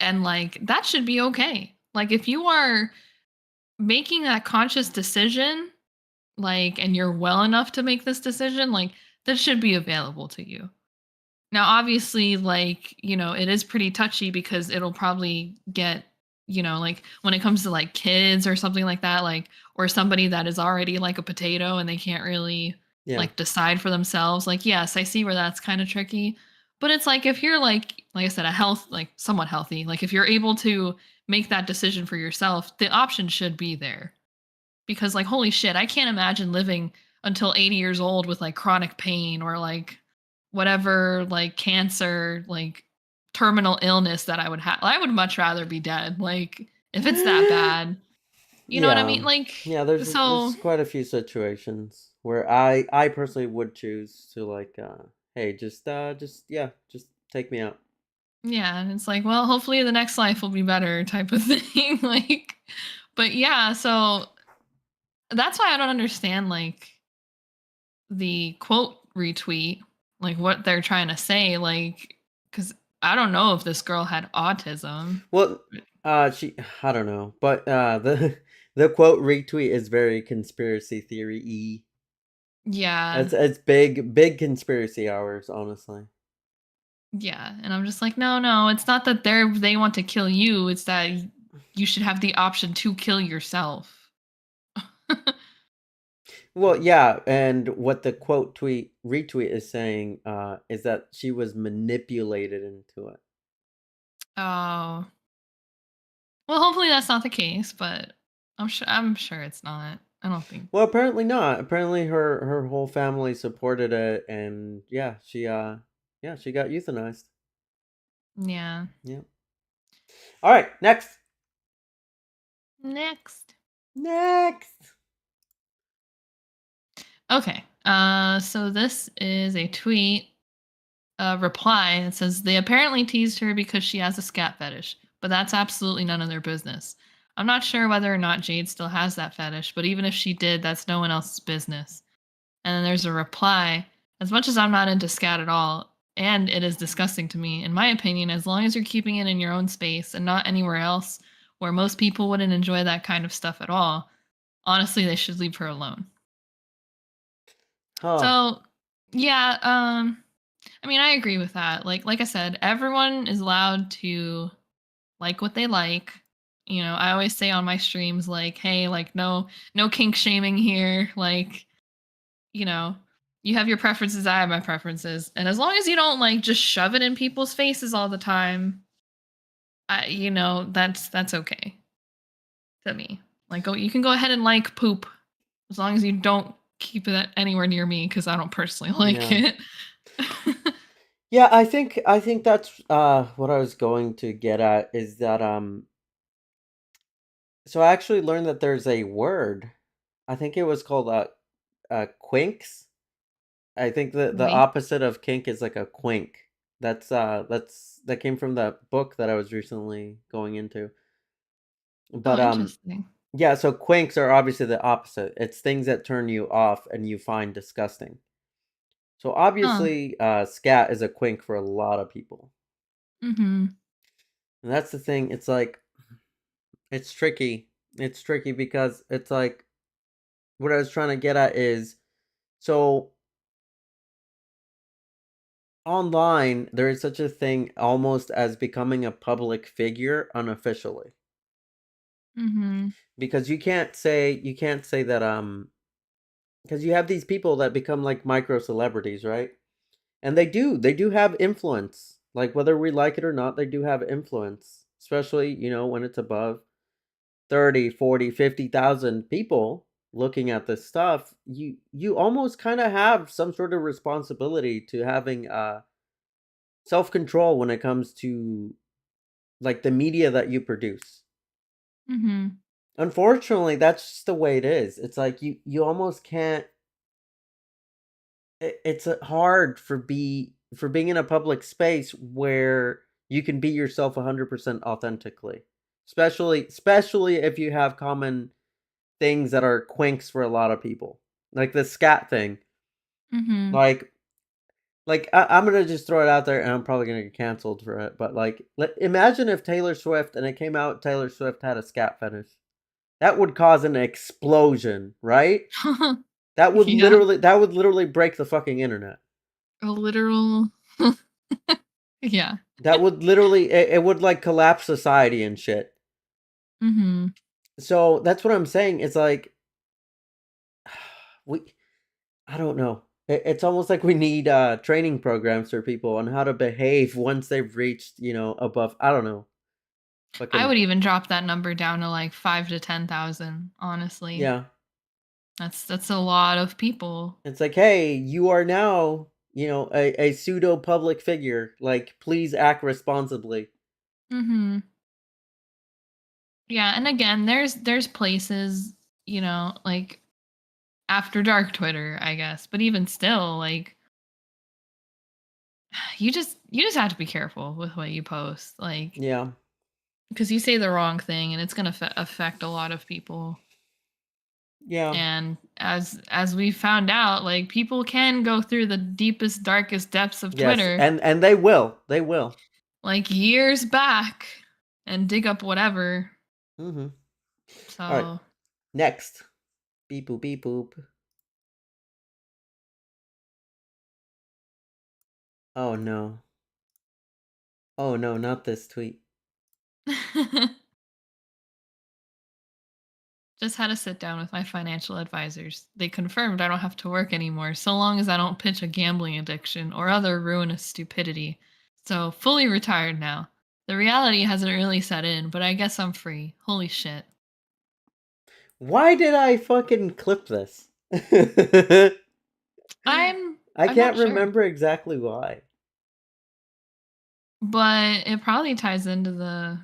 Speaker 1: And like that should be okay. Like if you are making that conscious decision, like and you're well enough to make this decision, like that should be available to you. Now obviously like, it is pretty touchy because it'll probably get, like when it comes to like kids or something like that, like or somebody that is already like a potato and they can't really
Speaker 2: Yeah.
Speaker 1: like decide for themselves. Like yes, I see where that's kind of tricky. But it's like if you're like I said, a health like somewhat healthy, like if you're able to make that decision for yourself, the option should be there. Because like holy shit, I can't imagine living until 80 years old with like chronic pain or like whatever like cancer, like terminal illness that I would have. I would much rather be dead. Like if it's that bad. You know what I mean?
Speaker 2: Yeah.
Speaker 1: Like
Speaker 2: Yeah,
Speaker 1: so
Speaker 2: there's quite a few situations where I personally would choose to like hey, just yeah, just take me out.
Speaker 1: Yeah, and it's like, well, hopefully the next life will be better type of thing. Like, but yeah, so that's why I don't understand like the quote retweet, like what they're trying to say, like, because I don't know if this girl had autism.
Speaker 2: Well, she I don't know, but the the quote retweet is very conspiracy theory y.
Speaker 1: Yeah,
Speaker 2: It's big conspiracy hours, honestly.
Speaker 1: yeah, and I'm just like, no, no, it's not that they want to kill you. It's that you should have the option to kill yourself.
Speaker 2: Well, yeah, and what the quote tweet retweet is saying is that she was manipulated into it.
Speaker 1: Oh, well, hopefully that's not the case, but I'm sure it's not. I don't think.
Speaker 2: Well, apparently not. Apparently her whole family supported it, and yeah, she got euthanized.
Speaker 1: Yeah.
Speaker 2: Yeah. All right, next.
Speaker 1: Next.
Speaker 2: Next.
Speaker 1: Okay. So this is a tweet, a reply that says they apparently teased her because she has a scat fetish, but that's absolutely none of their business. I'm not sure whether or not Jade still has that fetish, but even if she did, that's no one else's business. And then there's a reply. As much as I'm not into scat at all, and it is disgusting to me, in my opinion, as long as you're keeping it in your own space and not anywhere else where most people wouldn't enjoy that kind of stuff at all, honestly, they should leave her alone.
Speaker 2: Huh.
Speaker 1: So, yeah, I mean, I agree with that. Like I said, everyone is allowed to like what they like. You know, I always say on my streams like, "Hey, like no kink shaming here." Like, you know, you have your preferences, I have my preferences. And as long as you don't like just shove it in people's faces all the time, that's okay to me. Like go you can go ahead and like poop as long as you don't keep it anywhere near me cuz I don't personally like
Speaker 2: Yeah.
Speaker 1: it.
Speaker 2: Yeah, I think that's what I was going to get at is that so I actually learned that there's a word. I think it was called quinks. I think the
Speaker 1: Wink.
Speaker 2: opposite of kink is like a quink. That came from that book that I was recently going into.
Speaker 1: Oh,
Speaker 2: But
Speaker 1: interesting.
Speaker 2: yeah, so quinks are obviously the opposite. It's things that turn you off and you find disgusting. So
Speaker 1: Huh.
Speaker 2: obviously scat is a quink for a lot of people.
Speaker 1: Mhm.
Speaker 2: And that's the thing. It's like it's tricky. It's tricky because it's like what I was trying to get at is so online there is such a thing almost as becoming a public figure unofficially.
Speaker 1: Mhm.
Speaker 2: Because you can't say that because you have these people that become like micro celebrities, right? And they do have influence. Like whether we like it or not, they do have influence. Especially, when it's above 30, 40, 50,000 people looking at this stuff, you almost kind of have some sort of responsibility to having self-control when it comes to like the media that you produce.
Speaker 1: Mhm.
Speaker 2: Unfortunately, that's just the way it is. It's like you almost can't it's hard for being in a public space where you can be yourself 100% authentically. Especially if you have common things that are quinks for a lot of people. Like the scat thing.
Speaker 1: Mhm.
Speaker 2: Like I'm gonna just throw it out there, and I'm probably gonna get canceled for it. But like, imagine if Taylor Swift and it came out Taylor Swift had a scat fetish. That would cause an explosion, right?
Speaker 1: Yeah.
Speaker 2: That would literally break the fucking internet.
Speaker 1: A literal Yeah.
Speaker 2: That would literally it would like collapse society and shit.
Speaker 1: Mhm.
Speaker 2: So that's what I'm saying. It's like we I don't know. It's almost like we need training programs for people on how to behave once they've reached, above I don't know.
Speaker 1: I
Speaker 2: Fucking
Speaker 1: would even drop that number down to like 5 to 10,000, honestly.
Speaker 2: yeah.
Speaker 1: That's a lot of people.
Speaker 2: It's like, hey, you are now, a pseudo public figure. Like, please act responsibly.
Speaker 1: Mhm. Yeah, and again, there's places, like after dark Twitter, I guess. But even still, like you just have to be careful with what you post, like,
Speaker 2: Yeah.
Speaker 1: because you say the wrong thing and it's going to affect a lot of people.
Speaker 2: Yeah.
Speaker 1: And as we found out, like, people can go through the deepest, darkest depths of
Speaker 2: Yes,
Speaker 1: Twitter,
Speaker 2: and they will. They will.
Speaker 1: like, years back, and dig up whatever.
Speaker 2: Mhm. Alright,
Speaker 1: So
Speaker 2: next. Beep boop beep boop. Oh, no. Oh, no, not this tweet.
Speaker 1: just had to sit down with my financial advisors. They confirmed I don't have to work anymore so long as I don't pitch a gambling addiction or other ruinous stupidity. So, fully retired now. The reality hasn't really set in, but I guess I'm free. Holy shit.
Speaker 2: Why did I fucking clip this? I
Speaker 1: I'm not
Speaker 2: can't
Speaker 1: sure.
Speaker 2: remember exactly why.
Speaker 1: But it probably ties into the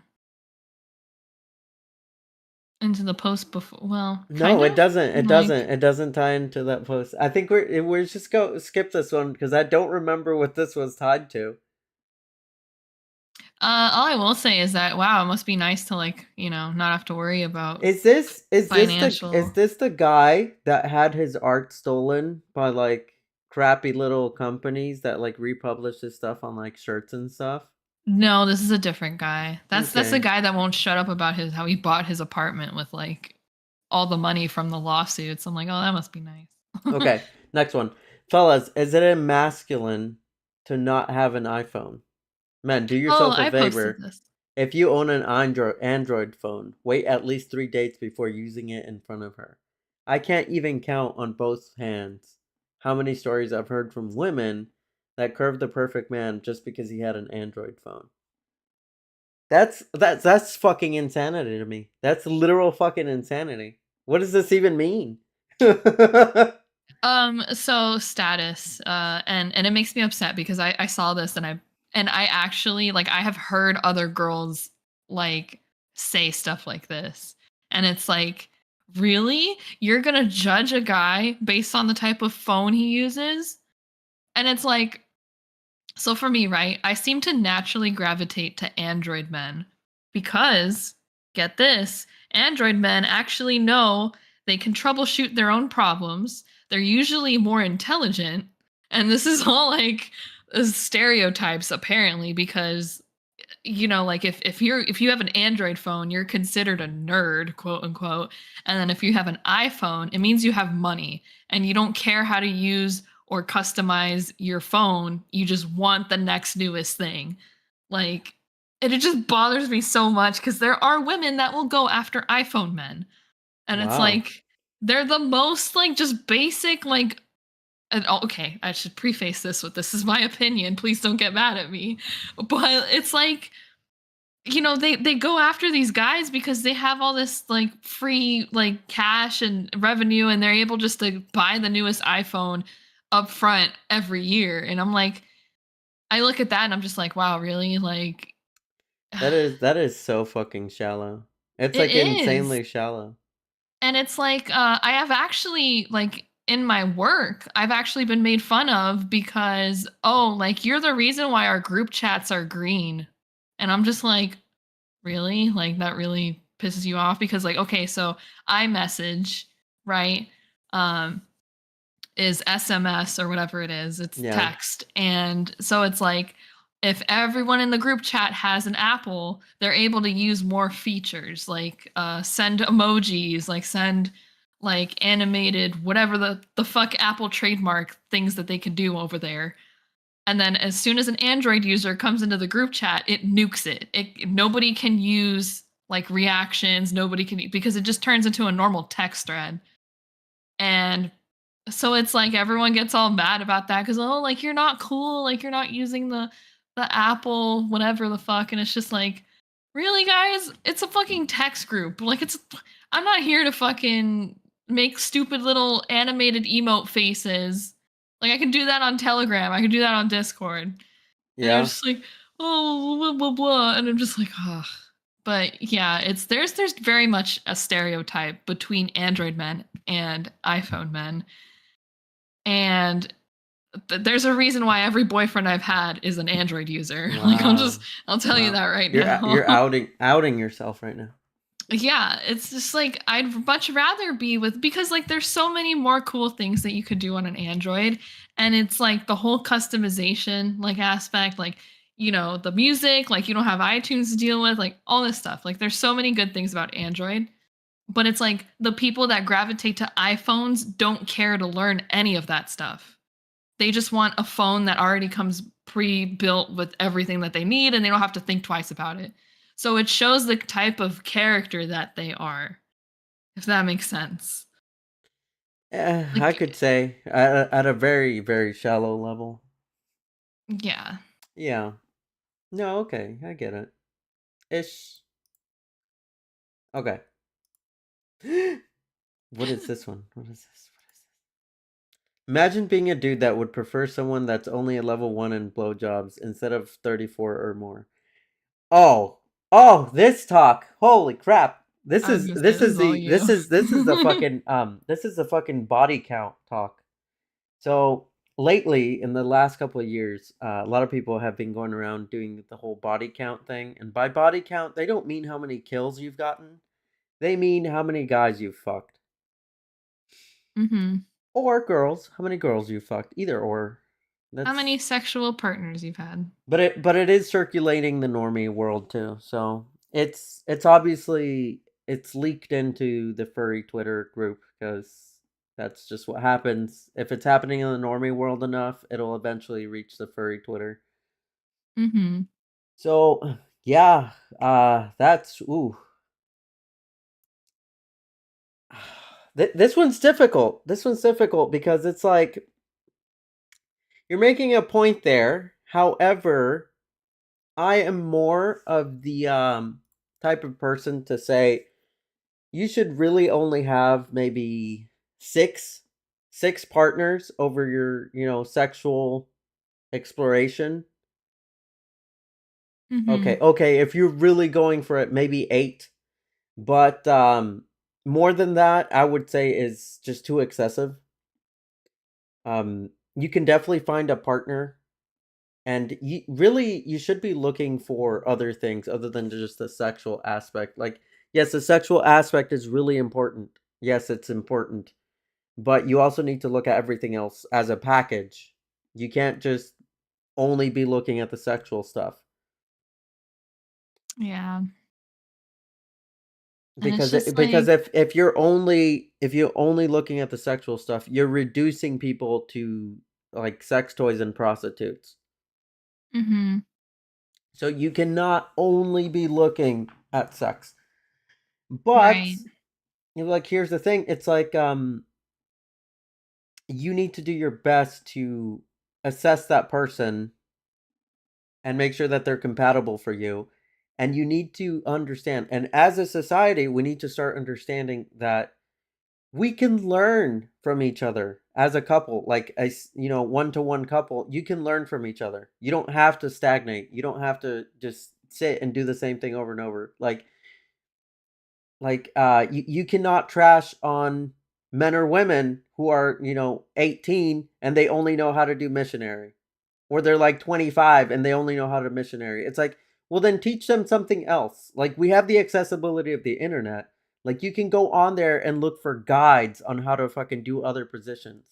Speaker 1: post before. Well, kind
Speaker 2: No, it
Speaker 1: of.
Speaker 2: doesn't. It
Speaker 1: Like,
Speaker 2: doesn't. It doesn't tie into that post. I think we're just go skip this one because I don't remember what this was tied to.
Speaker 1: all I will say is that wow, it must be nice to, like, not have to worry about
Speaker 2: Is
Speaker 1: financial.
Speaker 2: this the guy that had his art stolen by like crappy little companies that like republish his stuff on like shirts and stuff?
Speaker 1: No, this is a different guy. That's the
Speaker 2: Okay.
Speaker 1: guy that won't shut up about his how he bought his apartment with, like, all the money from the lawsuits. I'm like, oh, that must be nice.
Speaker 2: Okay. Next one. Fellas, is it masculine to not have an iPhone? Men, do
Speaker 1: Oh,
Speaker 2: yourself a
Speaker 1: I posted
Speaker 2: favor.
Speaker 1: this.
Speaker 2: If you own an Android phone, wait at least 3 dates before using it in front of her. I can't even count on both hands how many stories I've heard from women that curved the perfect man just because he had an Android phone. That's fucking insanity to me. That's literal fucking insanity. What does this even mean?
Speaker 1: So status, and it makes me upset because I saw this and I actually, like, I have heard other girls, like, say stuff like this. And it's like, really? You're gonna judge a guy based on the type of phone he uses? And it's like, so for me, right, I seem to naturally gravitate to Android men because, get this, Android men actually know they can troubleshoot their own problems. They're usually more intelligent. And this is all like stereotypes apparently because, like, if you have an Android phone, you're considered a nerd, quote unquote. And then if you have an iPhone, it means you have money and you don't care how to use or customize your phone. You just want the next newest thing. Like, and it just bothers me so much because there are women that will go after iPhone men. And it's
Speaker 2: Wow.
Speaker 1: like they're the most, like, just basic, like, and okay, I should preface this with this is my opinion. Please don't get mad at me. But it's like, they go after these guys because they have all this, like, free, like, cash and revenue, and they're able just to buy the newest iPhone up front every year. And I'm like, I look at that and I'm just like, wow, really? Like,
Speaker 2: That is so fucking shallow. It's
Speaker 1: it
Speaker 2: like
Speaker 1: is.
Speaker 2: insanely shallow.
Speaker 1: And it's like, I have actually, like, in my work, I've actually been made fun of because, oh, like, you're the reason why our group chats are green. And I'm just like, really? Like, that really pisses you off? Because, like, okay, so iMessage, right? Um, is SMS or whatever it is. It's
Speaker 2: Yeah.
Speaker 1: text. And so it's like, if everyone in the group chat has an Apple, they're able to use more features, like, send emojis, like, send, like, animated whatever the fuck Apple trademark things that they can do over there. And then as soon as an Android user comes into the group chat, it nukes it. Nobody can use, like, reactions. Nobody can, because it just turns into a normal text thread. And so it's like everyone gets all mad about that because, oh, like, you're not cool, like, you're not using the Apple whatever the fuck. And it's just like, really, guys, it's a fucking text group. Like, I'm not here to fucking make stupid little animated emote faces. Like, I can do that on Telegram, I can do that on Discord. And they're
Speaker 2: Yeah.
Speaker 1: just like, oh, blah blah blah, and I'm just like, oh. But yeah, there's very much a stereotype between Android men and iPhone men. And There's a reason why every boyfriend I've had is an Android user. Like
Speaker 2: Wow.
Speaker 1: I'll tell you
Speaker 2: Wow.
Speaker 1: that right
Speaker 2: You're
Speaker 1: now.
Speaker 2: outing yourself right now.
Speaker 1: Yeah, it's just like I'd much rather be with, because like there's so many more cool things that you could do on an Android, and it's like the whole customization like aspect, like the music, like you don't have iTunes to deal with, like all this stuff. Like there's so many good things about Android, but it's like the people that gravitate to iPhones don't care to learn any of that stuff. They just want a phone that already comes pre-built with everything that they need, and they don't have to think twice about it. So it shows the type of character that they are, if that makes sense.
Speaker 2: I
Speaker 1: Like,
Speaker 2: could say at a very very shallow level.
Speaker 1: yeah.
Speaker 2: Yeah. No, okay, I get it. Ish. Okay. What is this one? What is this? What is this? Imagine being a dude that would prefer someone that's only a level 1 in blowjobs instead of 34 or more. Oh, oh, this talk. Holy crap. This
Speaker 1: I was
Speaker 2: is
Speaker 1: gonna say
Speaker 2: this
Speaker 1: this
Speaker 2: is
Speaker 1: is all
Speaker 2: the
Speaker 1: you.
Speaker 2: this is the fucking this is the fucking body count talk. So lately, in the last couple of years, a lot of people have been going around doing the whole body count thing. And by body count, they don't mean how many kills you've gotten. They mean how many guys you've fucked.
Speaker 1: Hmm.
Speaker 2: Or girls, how many girls you've fucked. Either or.
Speaker 1: How
Speaker 2: That's
Speaker 1: many sexual partners you've had?
Speaker 2: but it is circulating the normie world too. So it's obviously it's leaked into the furry Twitter group because that's just what happens. If it's happening in the normie world enough, it'll eventually reach the furry Twitter.
Speaker 1: Hmm.
Speaker 2: So yeah, that's ooh. This one's difficult. This one's difficult because it's like you're making a point there. However, I am more of the type of person to say you should really only have maybe six six partners over your, sexual exploration. Okay,
Speaker 1: Hmm.
Speaker 2: okay, if you're really going for it, maybe eight. But more than that, I would say is just too excessive. You can definitely find a partner, and you should be looking for other things other than just the sexual aspect. Like, yes, the sexual aspect is really important. Yes, it's important, but you also need to look at everything else as a package. You can't just only be looking at the sexual stuff
Speaker 1: Yeah. And it's
Speaker 2: because
Speaker 1: just
Speaker 2: because
Speaker 1: like,
Speaker 2: if you're only looking at the sexual stuff, you're reducing people to like sex toys and prostitutes.
Speaker 1: hmm,
Speaker 2: So you cannot only be looking at sex. But
Speaker 1: right.
Speaker 2: like here's the thing, it's like you need to do your best to assess that person and make sure that they're compatible for you. And you need to understand, and as a society, we need to start understanding that we can learn from each other as a couple, like a one to one couple. You can learn from each other. You don't have to stagnate. You don't have to just sit and do the same thing over and over. You cannot trash on men or women who are 18 and they only know how to do missionary, or they're like 25 and they only know how to missionary. It's like, well, then teach them something else. Like, we have the accessibility of the internet. Like, you can go on there and look for guides on how to fucking do other positions.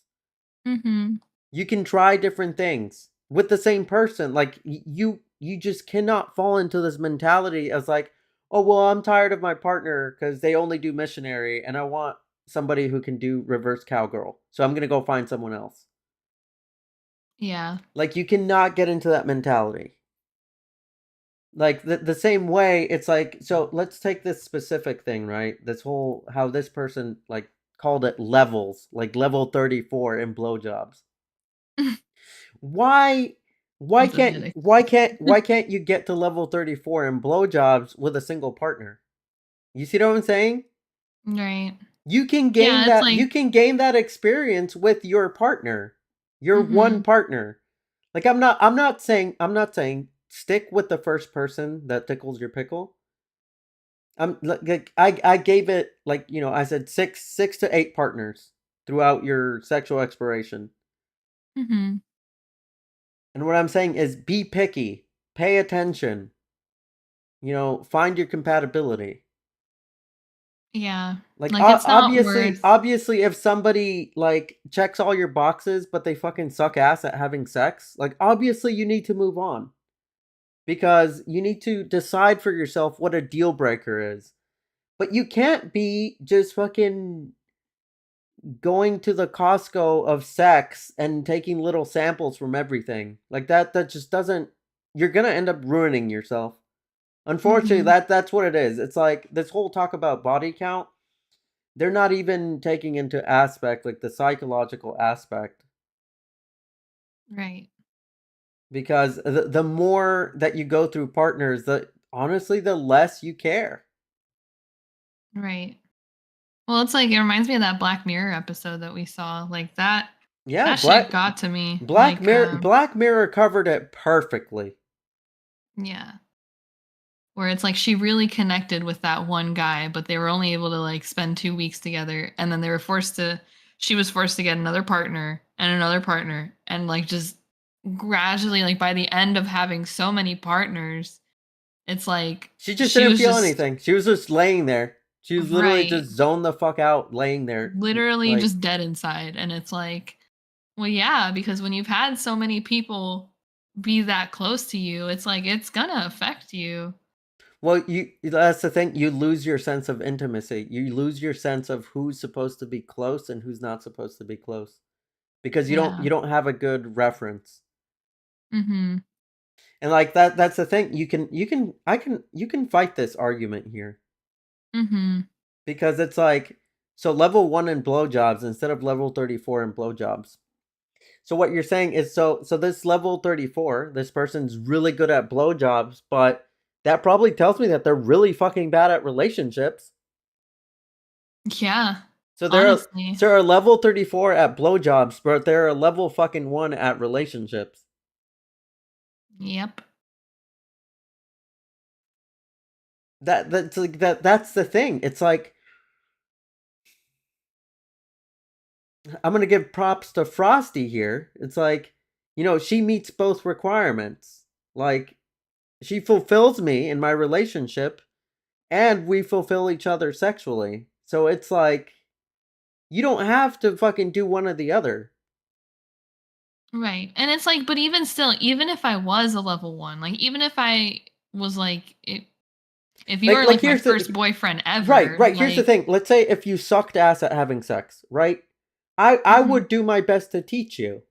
Speaker 1: Hmm.
Speaker 2: You can try different things with the same person. Like, you just cannot fall into this mentality as like, oh well, I'm tired of my partner because they only do missionary and I want somebody who can do reverse cowgirl, so I'm gonna go find someone else.
Speaker 1: Yeah.
Speaker 2: Like, you cannot get into that mentality. Like, the same way, it's like, so let's take this specific thing, right? This whole, how this person like called it levels, like level 34 in blowjobs. Why
Speaker 1: That's a bit
Speaker 2: why can't you get to level 34 in blowjobs with a single partner? You see what I'm saying?
Speaker 1: right.
Speaker 2: You
Speaker 1: Yeah, it's like,
Speaker 2: can gain that experience with your partner. Your one
Speaker 1: hmm,
Speaker 2: partner. Like, I'm not saying stick with the first person that tickles your pickle. I gave it, like, I said six to eight partners throughout your sexual exploration.
Speaker 1: hmm.
Speaker 2: And what I'm saying is be picky, pay attention, find your compatibility.
Speaker 1: Yeah.
Speaker 2: Like
Speaker 1: Like it's not
Speaker 2: obviously,
Speaker 1: worth.
Speaker 2: obviously, if somebody like checks all your boxes, but they fucking suck ass at having sex, like obviously you need to move on because you need to decide for yourself what a deal breaker is. But you can't be just fucking going to the Costco of sex and taking little samples from everything. Like that just doesn't you're going to end up ruining yourself. Unfortunately,
Speaker 1: Mhm.
Speaker 2: that's what it is. It's like this whole talk about body count, they're not even taking into aspect like the psychological aspect
Speaker 1: Right.
Speaker 2: because the more that you go through partners, the honestly the less you care.
Speaker 1: Right. Well, it's like it reminds me of that Black Mirror episode that we saw. Like
Speaker 2: Yeah,
Speaker 1: that shit got to me.
Speaker 2: Black Mirror covered it perfectly.
Speaker 1: Yeah. Where it's like she really connected with that one guy, but they were only able to like spend 2 weeks together, and then they were forced to she was forced to get another partner, and like just gradually like by the end of having so many partners, it's like
Speaker 2: She just
Speaker 1: she
Speaker 2: didn't
Speaker 1: was
Speaker 2: feel
Speaker 1: just
Speaker 2: anything. She was just laying there. She was literally
Speaker 1: right,
Speaker 2: just zoned the fuck out laying there.
Speaker 1: literally
Speaker 2: Like,
Speaker 1: just dead inside, and it's like, well, yeah, because when you've had so many people be that close to you, it's like it's gonna affect you.
Speaker 2: well, that's the thing. You lose your sense of intimacy. You lose your sense of who's supposed to be close and who's not supposed to be close because
Speaker 1: Yeah.
Speaker 2: you don't have a good reference.
Speaker 1: Mhm.
Speaker 2: And like that's the thing. You can fight this argument here
Speaker 1: Mhm.
Speaker 2: because it's like so level 1 in blowjobs instead of level 34 in blowjobs. So what you're saying is so this level 34, this person's really good at blowjobs, but that probably tells me that they're really fucking bad at relationships.
Speaker 1: Yeah,
Speaker 2: So
Speaker 1: honestly.
Speaker 2: they're a level 34 at blowjobs, but they're a level fucking 1 at relationships.
Speaker 1: Yep.
Speaker 2: That's like that's the thing. It's like I'm going to give props to Frosty here. It's like, she meets both requirements. Like she fulfills me in my relationship and we fulfill each other sexually. So it's like you don't have to fucking do one or the other.
Speaker 1: Right. And it's like, but even still, even if I was a level 1, like even if I was like if you were
Speaker 2: Like
Speaker 1: like my
Speaker 2: here's
Speaker 1: first
Speaker 2: the
Speaker 1: boyfriend
Speaker 2: right,
Speaker 1: ever,
Speaker 2: right. Here's the
Speaker 1: like
Speaker 2: thing. Let's say if you sucked ass at having sex, right? I
Speaker 1: mhm,
Speaker 2: would do my best to teach you.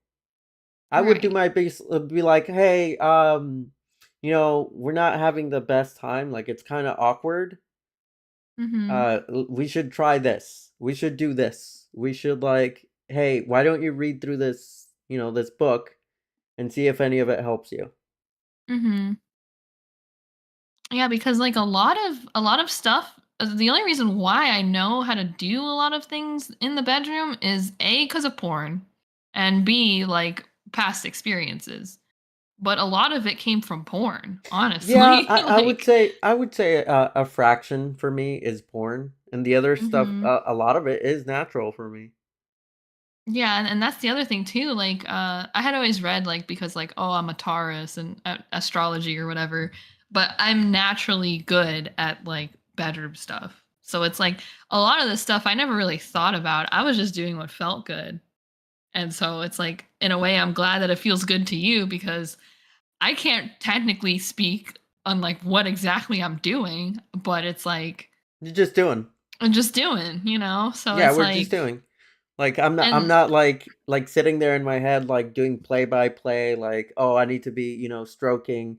Speaker 2: I would do
Speaker 1: right.
Speaker 2: my best. Be like, hey, we're not having the best time. Like it's kind of awkward.
Speaker 1: Mhm.
Speaker 2: We should try this. We should do this. We should like, hey, why don't you read through this, this book and see if any of it helps you.
Speaker 1: Mhm. Yeah, because like a lot of stuff the only reason why I know how to do a lot of things in the bedroom is A because of porn and B like past experiences. But a lot of it came from porn,
Speaker 2: Yeah,
Speaker 1: honestly.
Speaker 2: I would
Speaker 1: Like
Speaker 2: say a fraction for me is porn, and the other stuff,
Speaker 1: mhm.
Speaker 2: a lot of it is natural for me.
Speaker 1: Yeah, and that's the other thing too. Like, I had always read like because like, oh, I'm a Taurus and astrology or whatever, but I'm naturally good at like bedroom stuff. So it's like a lot of this stuff I never really thought about. I was just doing what felt good, and so it's like in a way I'm glad that it feels good to you because I can't technically speak on like what exactly I'm doing, but it's like
Speaker 2: You're just doing.
Speaker 1: I'm just doing, So
Speaker 2: Yeah,
Speaker 1: it's
Speaker 2: we're just
Speaker 1: like
Speaker 2: doing. Like I'm
Speaker 1: and
Speaker 2: not like sitting there in my head like doing play by play like, oh, I need to be, stroking,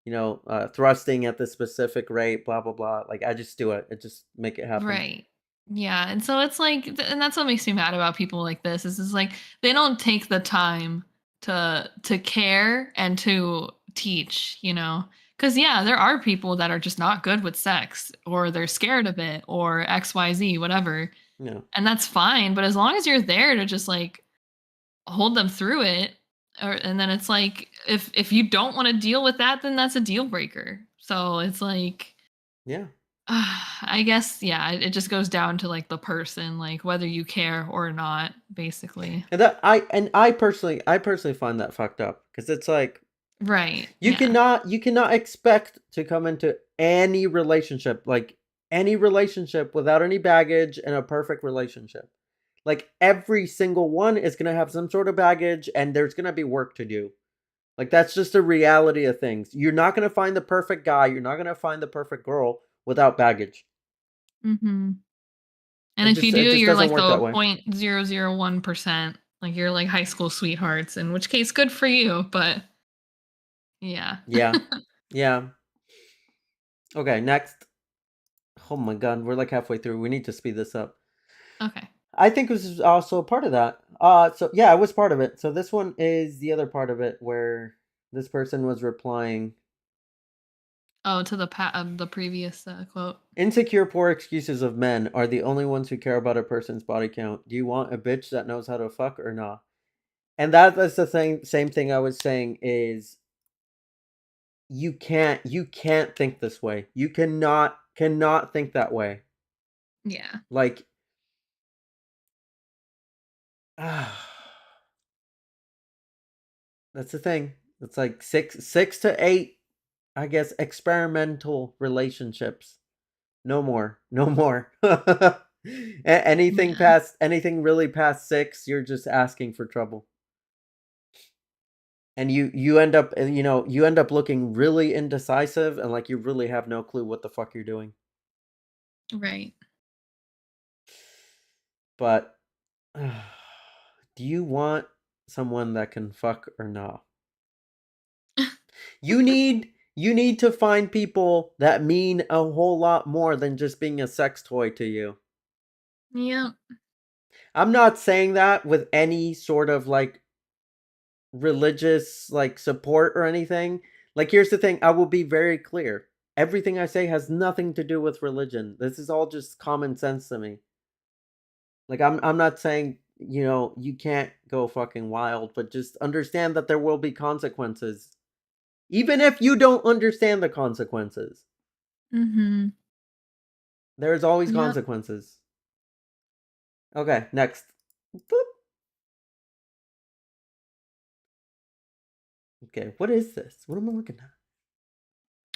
Speaker 2: thrusting at the specific rate, blah blah blah. Like I just do it. It just make it happen.
Speaker 1: right. Yeah, and so it's like and that's what makes me mad about people like this is like they don't take the time to care and to teach, Cuz yeah, there are people that are just not good with sex or they're scared of it or XYZ whatever.
Speaker 2: Yeah.
Speaker 1: And that's fine, but as long as you're there to just like hold them through it and then it's like if you don't want to deal with that then that's a deal breaker. So it's like
Speaker 2: Yeah.
Speaker 1: I guess, yeah, it just goes down to like the person, like whether you care or not, basically.
Speaker 2: And I personally find that fucked up because it's like
Speaker 1: Right.
Speaker 2: you
Speaker 1: Yeah.
Speaker 2: cannot you cannot expect to come into any relationship without any baggage and a perfect relationship. Like every single one is going to have some sort of baggage and there's going to be work to do. Like that's just the reality of things. You're not going to find the perfect guy, you're not going to find the perfect girl without baggage.
Speaker 1: Mhm. And
Speaker 2: It
Speaker 1: if you
Speaker 2: just
Speaker 1: do,
Speaker 2: it just
Speaker 1: you're
Speaker 2: doesn't
Speaker 1: like
Speaker 2: work that
Speaker 1: the
Speaker 2: way.
Speaker 1: 0.001%. Like you're like high school sweethearts, in which case good for you, but yeah.
Speaker 2: Yeah. Yeah. Okay, next. Oh my god, we're like halfway through. We need to speed this up.
Speaker 1: Okay.
Speaker 2: I think this is also a part of that. So yeah, it was part of it. So this one is the other part of it where this person was replying,
Speaker 1: Oh, to the previous quote.
Speaker 2: insecure, poor excuses of men are the only ones who care about a person's body count. Do you want a bitch that knows how to fuck or not? And that's the same thing I was saying is you can't think this way. You cannot think that way.
Speaker 1: Yeah.
Speaker 2: Like that's the thing. It's like six to eight, I guess, experimental relationships. No more. No more. Anything
Speaker 1: Yeah.
Speaker 2: past anything really past six, you're just asking for trouble. And you end up you end up looking really indecisive and like you really have no clue what the fuck you're doing.
Speaker 1: Right.
Speaker 2: But do you want someone that can fuck or not? You need to find people that mean a whole lot more than just being a sex toy to you.
Speaker 1: Yeah.
Speaker 2: I'm not saying that with any sort of like religious like support or anything. Like here's the thing, I will be very clear. Everything I say has nothing to do with religion. This is all just common sense to me. Like I'm not saying, you can't go fucking wild, but just understand that there will be consequences. Even if you don't understand the consequences,
Speaker 1: Mhm.
Speaker 2: there's always
Speaker 1: Yep.
Speaker 2: consequences. Okay, next. Boop. Okay, what is this? What am I looking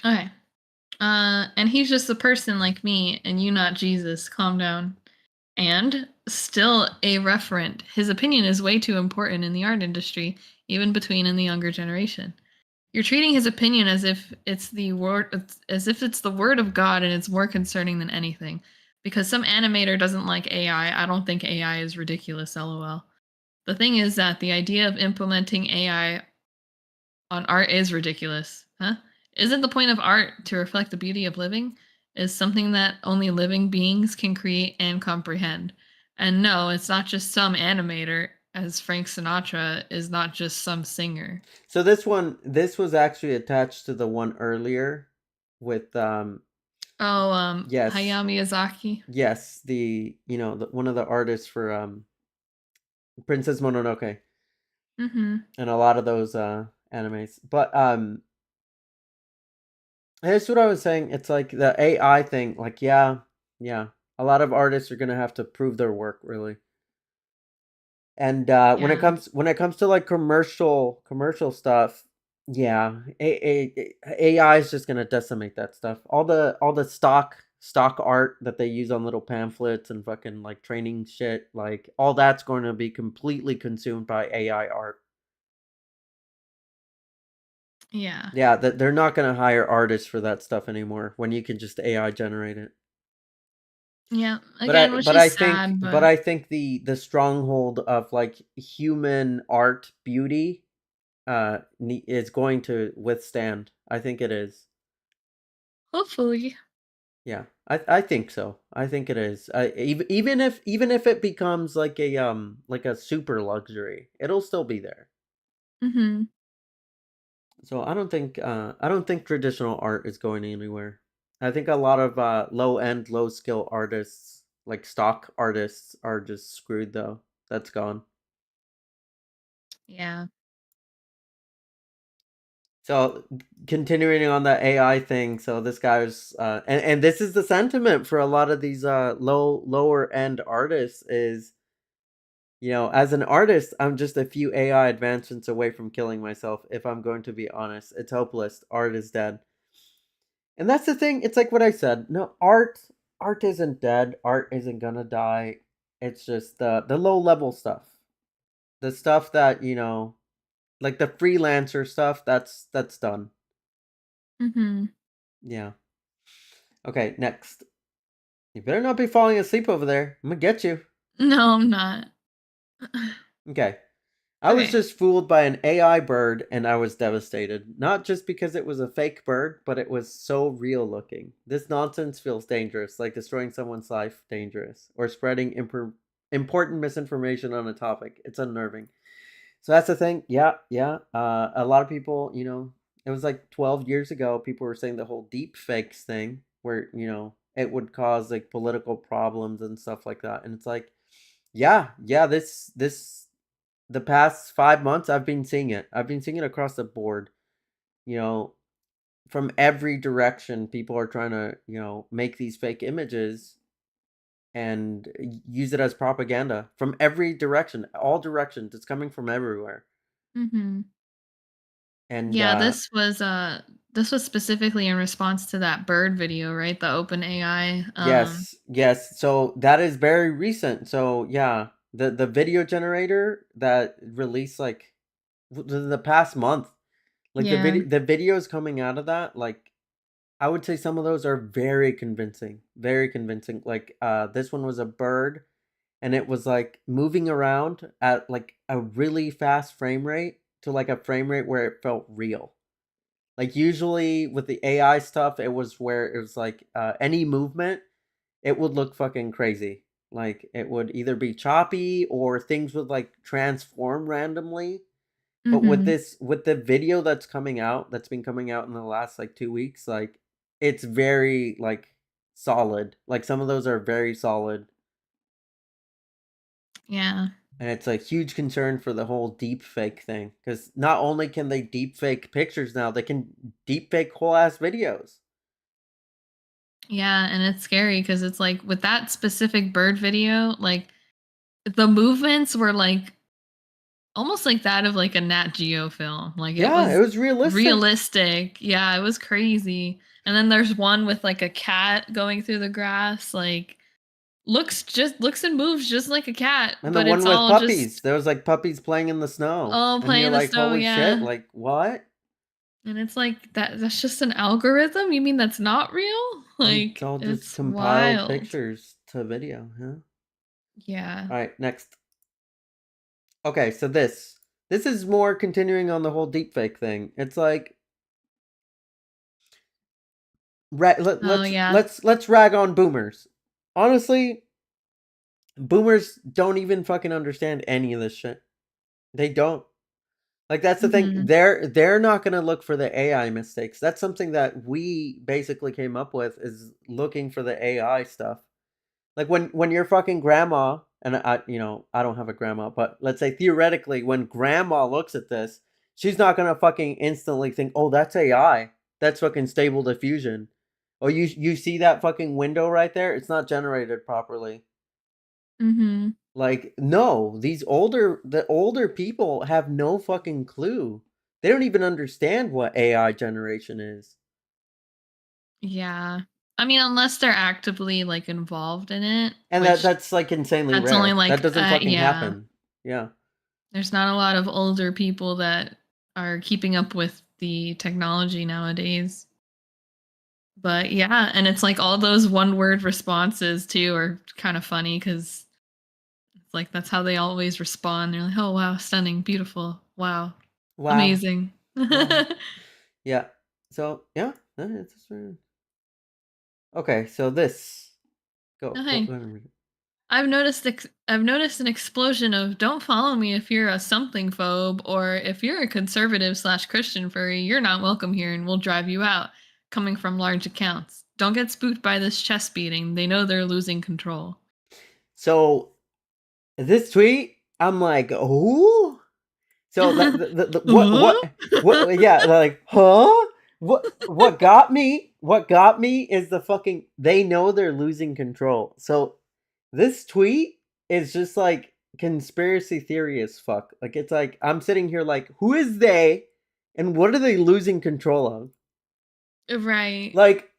Speaker 2: at?
Speaker 1: Okay. And he's just a person like me, and you not Jesus. Calm down. And still a referent. His opinion is way too important in the art industry, even between and the younger generation. You're treating his opinion as if it's the word of God and it's more concerning than anything. Because some animator doesn't like AI, I don't think AI is ridiculous, lol. The thing is that the idea of implementing AI on art is ridiculous. Huh? Isn't the point of art to reflect the beauty of living? Is something that only living beings can create and comprehend. And no, it's not just some animator, as Frank Sinatra is not just some singer.
Speaker 2: So this was actually attached to the one earlier with
Speaker 1: Oh,
Speaker 2: yes,
Speaker 1: Hayao Miyazaki.
Speaker 2: yes, one of the artists for Princess Mononoke
Speaker 1: Mm-hmm.
Speaker 2: and a lot of those animes. But here's what I was saying. It's like the AI thing. Like, yeah, yeah. A lot of artists are gonna have to prove their work, really. And
Speaker 1: Yeah.
Speaker 2: when it comes to like commercial stuff, yeah, AI is just gonna decimate that stuff. All the stock art that they use on little pamphlets and fucking like training shit, like all that's going to be completely consumed by AI art.
Speaker 1: Yeah.
Speaker 2: Yeah, that they're not gonna hire artists for that stuff anymore when you can just AI generate it.
Speaker 1: Yeah.
Speaker 2: But
Speaker 1: Again,
Speaker 2: I
Speaker 1: which
Speaker 2: but
Speaker 1: is
Speaker 2: I think
Speaker 1: sad,
Speaker 2: but
Speaker 1: but
Speaker 2: I think the stronghold of like human art beauty is going to withstand. I think it is.
Speaker 1: hopefully.
Speaker 2: Yeah, I think so. I think it is. Even if it becomes like a super luxury, it'll still be there.
Speaker 1: Mm-hmm.
Speaker 2: So I don't think traditional art is going anywhere. I think a lot of low end, low skill artists, like stock artists, are just screwed though. That's gone.
Speaker 1: Yeah.
Speaker 2: So continuing on that AI thing, so this guy's and this is the sentiment for a lot of these lower end artists is, as an artist, I'm just a few AI advancements away from killing myself. If I'm going to be honest, it's hopeless. Art is dead. And that's the thing. It's like what I said. No, art isn't dead. Art isn't gonna die. It's just the low level stuff. The stuff that, like the freelancer stuff, that's done.
Speaker 1: Mhm.
Speaker 2: Yeah. Okay, next. You better not be falling asleep over there. I'm gonna get you.
Speaker 1: No, I'm not.
Speaker 2: Okay. I was
Speaker 1: Okay.
Speaker 2: just fooled by an AI bird and I was devastated. Not just because it was a fake bird, but it was so real looking. This nonsense feels dangerous, like destroying someone's life, dangerous, or spreading important misinformation on a topic. It's unnerving. So that's the thing. Yeah, yeah. A lot of people, it was like 12 years ago, people were saying the whole deep fakes thing where, it would cause like political problems and stuff like that. And it's like, yeah, yeah, the past 5 months, I've been seeing it. I've been seeing it across the board. You know, from every direction, people are trying to, make these fake images and use it as propaganda from every direction, all directions. It's coming from everywhere.
Speaker 1: Mhm.
Speaker 2: And
Speaker 1: Yeah, this was specifically in response to that bird video, right? The open AI.
Speaker 2: yes, yes. So that is very recent. So yeah, the video generator that released like within the past month, like
Speaker 1: Yeah.
Speaker 2: the videos coming out of that, like I would say some of those are very convincing. Very convincing. Like this one was a bird and it was like moving around at like a really fast frame rate to like a frame rate where it felt real. Like usually with the AI stuff, it was where it was like any movement, it would look fucking crazy. Like it would either be choppy or things would like transform randomly. But
Speaker 1: Mhm.
Speaker 2: with the video that's coming out, that's been coming out in the last like 2 weeks, like it's very like solid. Like some of those are very solid.
Speaker 1: Yeah.
Speaker 2: And it's a huge concern for the whole deep fake thing. Because not only can they deep fake pictures now, they can deep fake whole ass videos.
Speaker 1: Yeah, and it's scary because it's like with that specific bird video, like the movements were like almost like that of like a Nat Geo film. Like it
Speaker 2: Yeah, it
Speaker 1: was
Speaker 2: was realistic.
Speaker 1: realistic. Yeah, it was crazy. And then there's one with like a cat going through the grass, like looks and moves just like a cat,
Speaker 2: And the
Speaker 1: but
Speaker 2: one
Speaker 1: it's
Speaker 2: with
Speaker 1: all
Speaker 2: puppies,
Speaker 1: just
Speaker 2: there was like puppies playing in the snow.
Speaker 1: all
Speaker 2: And
Speaker 1: playing
Speaker 2: you're
Speaker 1: in the
Speaker 2: like,
Speaker 1: snow,
Speaker 2: holy shit,
Speaker 1: yeah.
Speaker 2: like what?
Speaker 1: And it's like that's just an algorithm? You mean that's not real?
Speaker 2: It's
Speaker 1: Like
Speaker 2: all just
Speaker 1: it's
Speaker 2: compiled
Speaker 1: wild.
Speaker 2: pictures to video, huh?
Speaker 1: Yeah.
Speaker 2: All right, next. Okay, so this is more continuing on the whole deepfake thing. It's like
Speaker 1: Oh yeah.
Speaker 2: let's rag on boomers. Honestly, boomers don't even fucking understand any of this shit. They don't. Like that's the thing.
Speaker 1: Mhm.
Speaker 2: They're not gonna look for the AI mistakes. That's something that we basically came up with is looking for the AI stuff. Like when your fucking grandma and I don't have a grandma, but let's say theoretically when grandma looks at this, she's not gonna fucking instantly think, "Oh, that's AI. That's fucking stable diffusion." Oh, you see that fucking window right there? It's not generated properly.
Speaker 1: Mhm.
Speaker 2: Like, no, the older people have no fucking clue. They don't even understand what AI generation is.
Speaker 1: Yeah. I mean, unless they're actively like involved in it,
Speaker 2: And
Speaker 1: which
Speaker 2: that's like insanely
Speaker 1: that's only
Speaker 2: rare. That
Speaker 1: like
Speaker 2: doesn't fucking
Speaker 1: yeah.
Speaker 2: happen. Yeah.
Speaker 1: There's not a lot of older people that are keeping up with the technology nowadays. But yeah, and it's like all those one word responses too are kind of funny cuz it's like that's how they always respond. They're like, "Oh wow, stunning, beautiful. Wow,
Speaker 2: Wow.
Speaker 1: amazing."
Speaker 2: Wow. Yeah. So, yeah, it's just okay, so this go
Speaker 1: Okay.
Speaker 2: ahead and read it.
Speaker 1: I've noticed an explosion of "Don't follow me if you're a something phobe," or "If you're a conservative slash Christian furry, you're not welcome here and we'll drive you out," coming from large accounts. Don't get spooked by this chest beating. They know they're losing control.
Speaker 2: So, this tweet, I'm like, "Who?" So the
Speaker 1: Huh?
Speaker 2: what yeah, like, huh? What got me is the fucking they know they're losing control. So this tweet is just like conspiracy theory as fuck. Like it's like I'm sitting here like, who is they and what are they losing control of?
Speaker 1: Right.
Speaker 2: Like,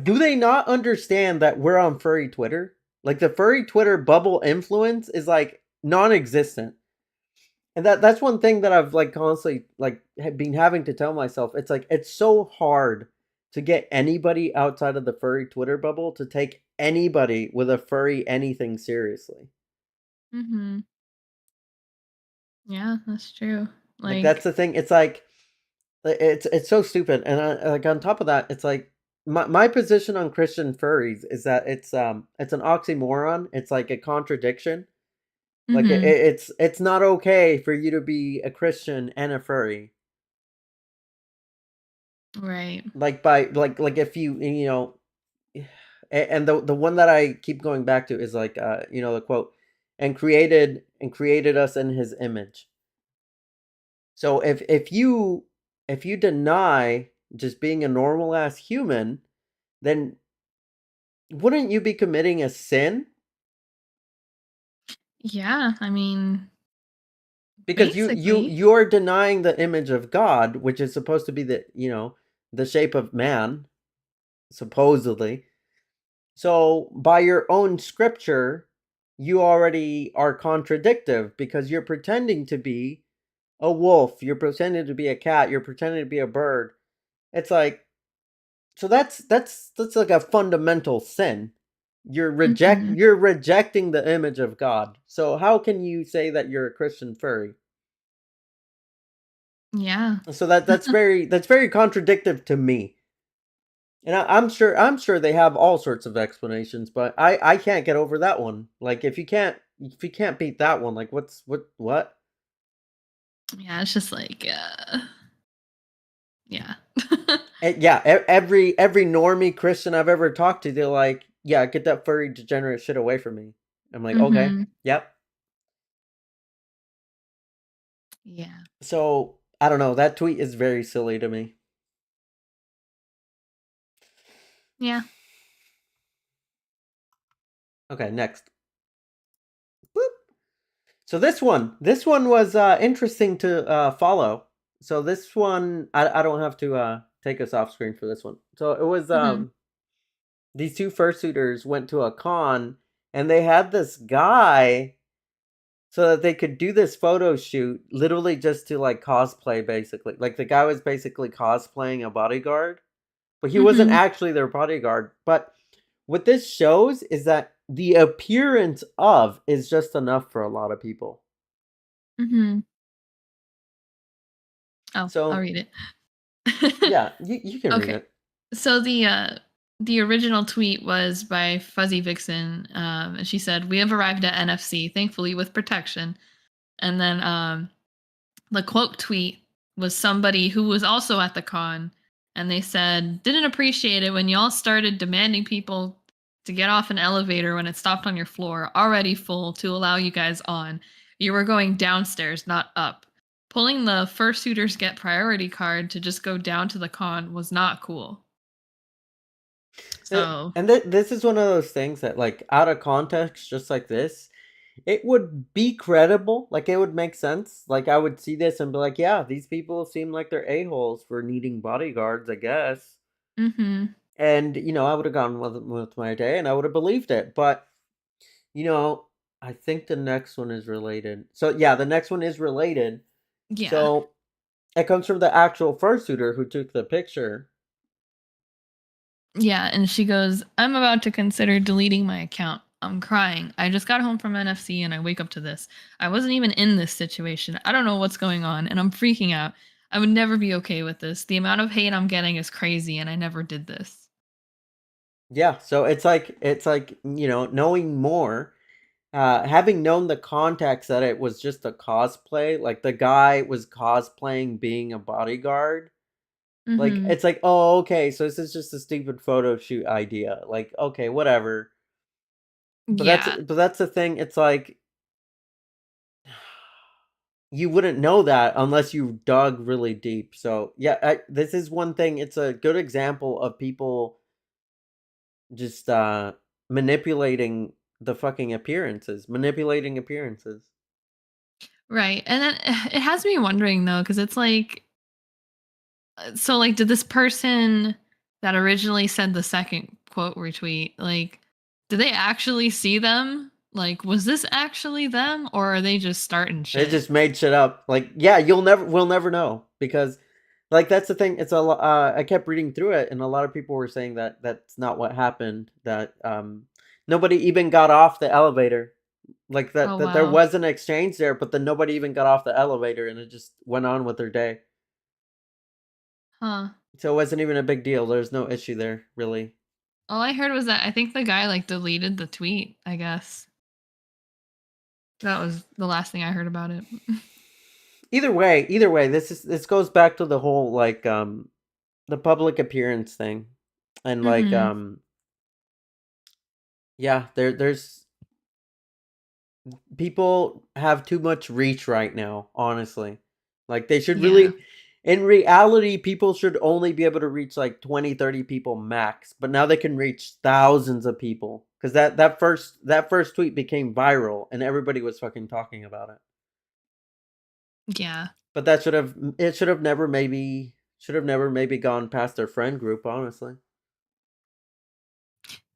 Speaker 2: do they not understand that we're on furry Twitter? Like the furry Twitter bubble influence is like non-existent. And that's one thing that I've like constantly like been having to tell myself. It's like it's so hard to get anybody outside of the furry Twitter bubble to take anybody with a furry anything seriously.
Speaker 1: Mhm. Yeah, that's true.
Speaker 2: Like that's
Speaker 1: Like
Speaker 2: the thing. It's like it's so stupid. And like on top of that, it's like my position on Christian furries is that it's an oxymoron. It's like a contradiction. Like
Speaker 1: mhm.
Speaker 2: it's not okay for you to be a Christian and a furry.
Speaker 1: Right.
Speaker 2: Like by like if you know and the one that I keep going back to is like you know the quote and created us in his image. So if you deny just being a normal ass human, then wouldn't you be committing a sin?
Speaker 1: Yeah, I mean,
Speaker 2: Because
Speaker 1: basically.
Speaker 2: you're denying the image of God, which is supposed to be the, you know, the shape of man, supposedly. So by your own scripture, you already are contradictive because you're pretending to be a wolf, you're pretending to be a cat, you're pretending to be a bird. It's like so that's like a fundamental sin.
Speaker 1: Mhm.
Speaker 2: You're rejecting the image of God. So how can you say that you're a Christian furry?
Speaker 1: Yeah.
Speaker 2: So that's very contradictive to me. And I'm sure they have all sorts of explanations, but I can't get over that one. Like if you can't beat that one, like what?
Speaker 1: Yeah, it's just like, yeah.
Speaker 2: And yeah, every normie Christian I've ever talked to, they're like, yeah, get that furry degenerate shit away from me. I'm like, okay,
Speaker 1: Mhm.
Speaker 2: yep.
Speaker 1: Yeah.
Speaker 2: So I don't know. That tweet is very silly to me.
Speaker 1: Yeah.
Speaker 2: Okay, next. Boop. So this one was interesting to follow. So this one, I don't have to take us off screen for this one. So it was
Speaker 1: Mhm.
Speaker 2: these two fursuiters went to a con and they had this guy so that they could do this photo shoot literally just to like cosplay basically. Like the guy was basically cosplaying a bodyguard, but he wasn't
Speaker 1: Mhm.
Speaker 2: actually their bodyguard. But what this shows is that the appearance of is just enough for a lot of people.
Speaker 1: Mhm. Oh, I'll
Speaker 2: So
Speaker 1: read it.
Speaker 2: yeah, you can read
Speaker 1: Okay.
Speaker 2: it.
Speaker 1: So the original tweet was by Fuzzy Vixen, and she said, "We have arrived at NFC, thankfully with protection." And then the quote tweet was somebody who was also at the con, and they said, "Didn't appreciate it when y'all started demanding people to get off an elevator when it stopped on your floor, already full, to allow you guys on. You were going downstairs, not up. Pulling the fursuiters get priority card to just go down to the con was not cool." So,
Speaker 2: And this is one of those things that, like, out of context, just like this, it would be credible. Like, it would make sense. Like, I would see this and be like, yeah, these people seem like they're a-holes for needing bodyguards, I guess.
Speaker 1: mhm.
Speaker 2: And, you know, I would have gone with my day and I would have believed it. But, you know, I think the next one is related. So, yeah, the next one is related.
Speaker 1: Yeah.
Speaker 2: So, it comes from the actual fursuiter who took the picture.
Speaker 1: Yeah, and she goes, "I'm about to consider deleting my account. I'm crying. I just got home from NFC and I wake up to this. I wasn't even in this situation. I don't know what's going on and I'm freaking out. I would never be okay with this. The amount of hate I'm getting is crazy and I never did this."
Speaker 2: Yeah, so it's like, you know, knowing more, having known the context that it was just a cosplay, like the guy was cosplaying being a bodyguard. Like
Speaker 1: Mhm.
Speaker 2: it's like, oh, okay, so this is just a stupid photo shoot idea. Like, okay, whatever.
Speaker 1: Yeah.
Speaker 2: But that's the thing. It's like you wouldn't know that unless you dug really deep. So yeah, this is one thing. It's a good example of people just manipulating the fucking appearances, manipulating appearances.
Speaker 1: Right. And then it has me wondering though, because it's like, so like, did this person that originally said the second quote retweet, like, did they actually see them? Like, was this actually them, or are they just starting
Speaker 2: They
Speaker 1: shit?
Speaker 2: just made shit up. Like, yeah, we'll never know because, like, that's the thing. I kept reading through it, and a lot of people were saying that that's not what happened. That nobody even got off the elevator. Like
Speaker 1: Oh
Speaker 2: that there
Speaker 1: wow.
Speaker 2: was an exchange there, but then nobody even got off the elevator, and it just went on with their day.
Speaker 1: Huh.
Speaker 2: So it wasn't even a big deal. There's no issue there, really.
Speaker 1: All I heard was that I think the guy like deleted the tweet, I guess. That was the last thing I heard about it.
Speaker 2: Either way, this goes back to the whole like the public appearance thing, and like
Speaker 1: Mhm.
Speaker 2: yeah, there's people have too much reach right now, honestly. Like they should
Speaker 1: Yeah.
Speaker 2: really in reality people should only be able to reach like 20, 30 people max, but now they can reach thousands of people cuz that first tweet became viral and everybody was fucking talking about it.
Speaker 1: Yeah.
Speaker 2: But it should have never maybe gone past their friend group, honestly.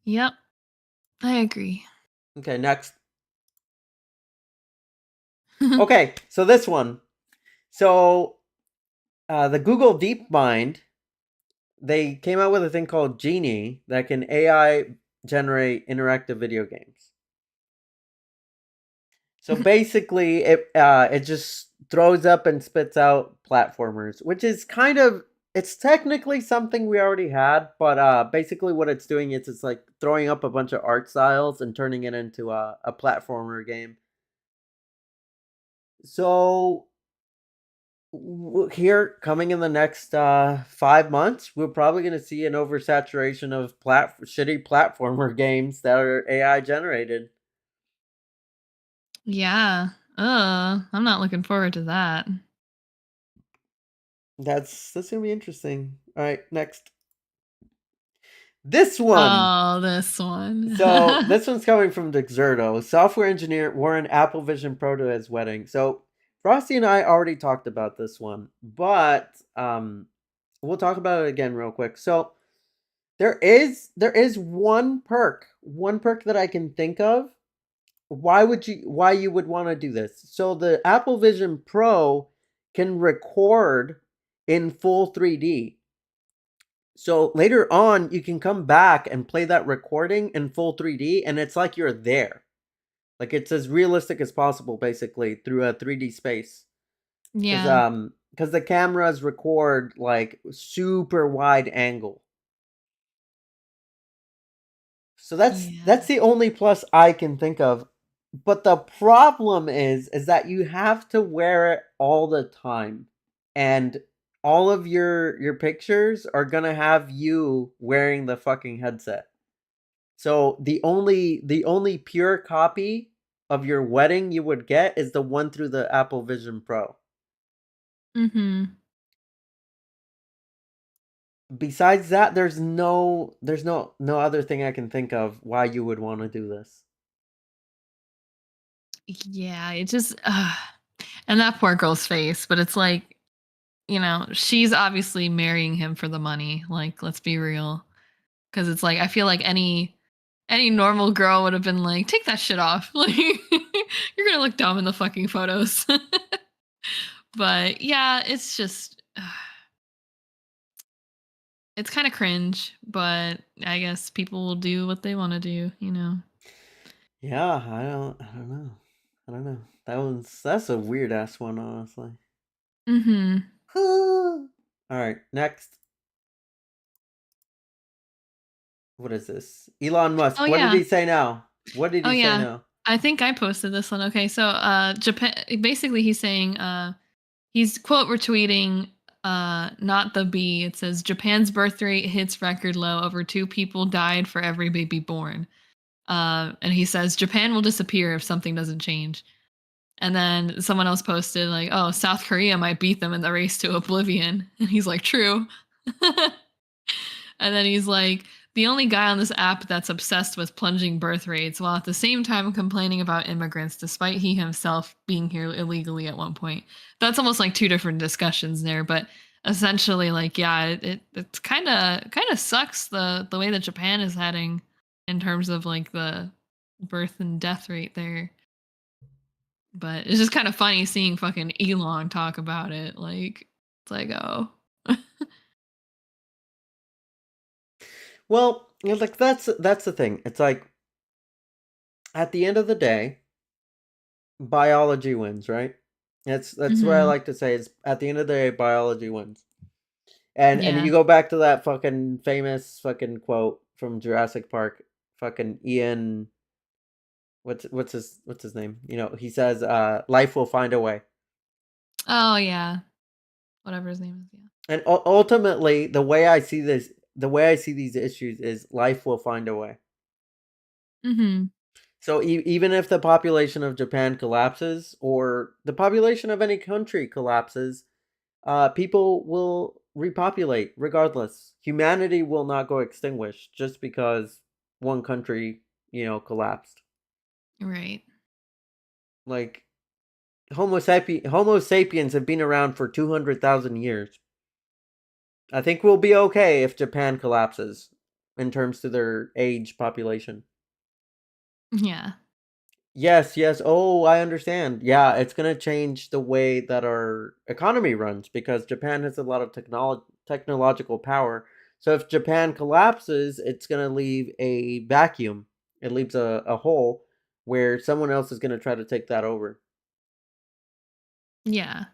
Speaker 1: Yep. I agree.
Speaker 2: Okay, next. Okay, so this one. So the Google DeepMind, they came out with a thing called Genie that can AI generate interactive video games. So basically, it just throws up and spits out platformers, which is kind of it's technically something we already had, but basically what it's doing is it's like throwing up a bunch of art styles and turning it into a platformer game. So here coming in the next 5 months, we're probably going to see an oversaturation of shitty platformer games that are AI generated.
Speaker 1: Yeah. I'm not looking forward to that.
Speaker 2: That's gonna be interesting. All right, next. This one.
Speaker 1: Oh, this one.
Speaker 2: So this one's coming from Dexerto. Software engineer wore an Apple Vision Pro to his wedding. So Frosty and I already talked about this one, but we'll talk about it again real quick. So there is one perk that I can think of. Why you would want to do this? So the Apple Vision Pro can record in full 3D. So later on, you can come back and play that recording in full 3D, and it's like you're there. Like it's as realistic as possible, basically, through a 3D space.
Speaker 1: Yeah.
Speaker 2: Because the cameras record like super wide angle. So
Speaker 1: Yeah.
Speaker 2: that's the only plus I can think of. But the problem is that you have to wear it all the time. And all of your pictures are going to have you wearing the fucking headset. So the only pure copy of your wedding you would get is the one through the Apple Vision Pro.
Speaker 1: Mhm.
Speaker 2: Besides that, no other thing I can think of why you would want to do this.
Speaker 1: Yeah, it just and that poor girl's face, but it's like, she's obviously marrying him for the money. Like, let's be real. Cause it's like I feel like any normal girl would have been like, take that shit off. Like you're gonna look dumb in the fucking photos. But yeah, it's just it's kind of cringe, but I guess people will do what they want to do.
Speaker 2: Yeah, I don't know. I don't know. That's a weird ass one, honestly.
Speaker 1: Mhm.
Speaker 2: All right, next. What is this? Elon Musk.
Speaker 1: Oh
Speaker 2: What did
Speaker 1: yeah.
Speaker 2: he say now? What did
Speaker 1: Oh
Speaker 2: he say
Speaker 1: yeah.
Speaker 2: now?
Speaker 1: I think I posted this one. Okay, so Japan basically he's saying he's quote retweeting not the B. It says Japan's birth rate hits record low. Over 2 people died for every baby born. And he says Japan will disappear if something doesn't change. And then someone else posted like, "Oh, South Korea might beat them in the race to oblivion." And he's like, "True." And then he's like, "The only guy on this app that's obsessed with plunging birth rates while at the same time complaining about immigrants despite he himself being here illegally at one point." That's almost like two different discussions there, but essentially like yeah, it's kind of sucks the way that Japan is heading in terms of like the birth and death rate there. But it's just kind of funny seeing fucking Elon talk about it. Like, it's like, oh,
Speaker 2: Well, like that's the thing. It's like at the end of the day, biology wins, right? That's what I
Speaker 1: hmm
Speaker 2: like to say is at the end of the day, biology wins. And
Speaker 1: yeah.
Speaker 2: you go back to that fucking famous fucking quote from Jurassic Park, fucking Ian, what's his name? You know, he says, "Life will find a way."
Speaker 1: Oh, yeah. Whatever his name is.
Speaker 2: And ultimately, the way I see these issues is life will find a way.
Speaker 1: Yeah.
Speaker 2: So even if the population of Japan collapses or the population of any country collapses, people will repopulate regardless. Humanity will not go extinguished just because one country, collapsed.
Speaker 1: Right.
Speaker 2: Like Homo sapiens have been around for 200,000 years. I think we'll be okay if Japan collapses in terms to their age population.
Speaker 1: Yeah.
Speaker 2: Yes, yes. Oh, I understand. Yeah, it's going to change the way that our economy runs because Japan has a lot of technological power. So if Japan collapses, it's going to leave a vacuum. It leaves a hole where someone else is going to try to take that over.
Speaker 1: Yeah.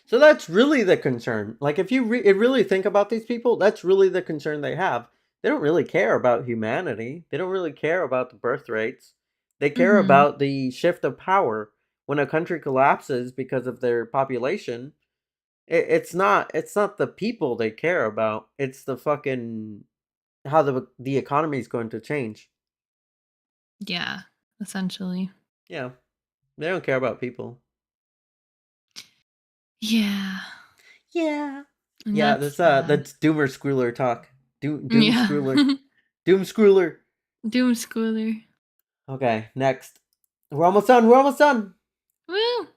Speaker 2: So that's really the concern. Like if you really think about these people, that's really the concern they have. They don't really care about humanity. They don't really care about the birth rates. They care
Speaker 1: hmm
Speaker 2: about the shift of power. When a country collapses because of their population, it's not the people they care about. It's the fucking how the economy is going to change.
Speaker 1: Yeah. Essentially.
Speaker 2: Yeah, they don't care about people.
Speaker 1: Yeah.
Speaker 2: Yeah.
Speaker 1: And
Speaker 2: Yeah,
Speaker 1: that's
Speaker 2: that's
Speaker 1: sad.
Speaker 2: that's doomer scrooler talk. Doom
Speaker 1: Yeah.
Speaker 2: scrooler. Doom scrooler.
Speaker 1: Doom schooler.
Speaker 2: Okay, next. We're almost done. We're almost done.
Speaker 1: Woo.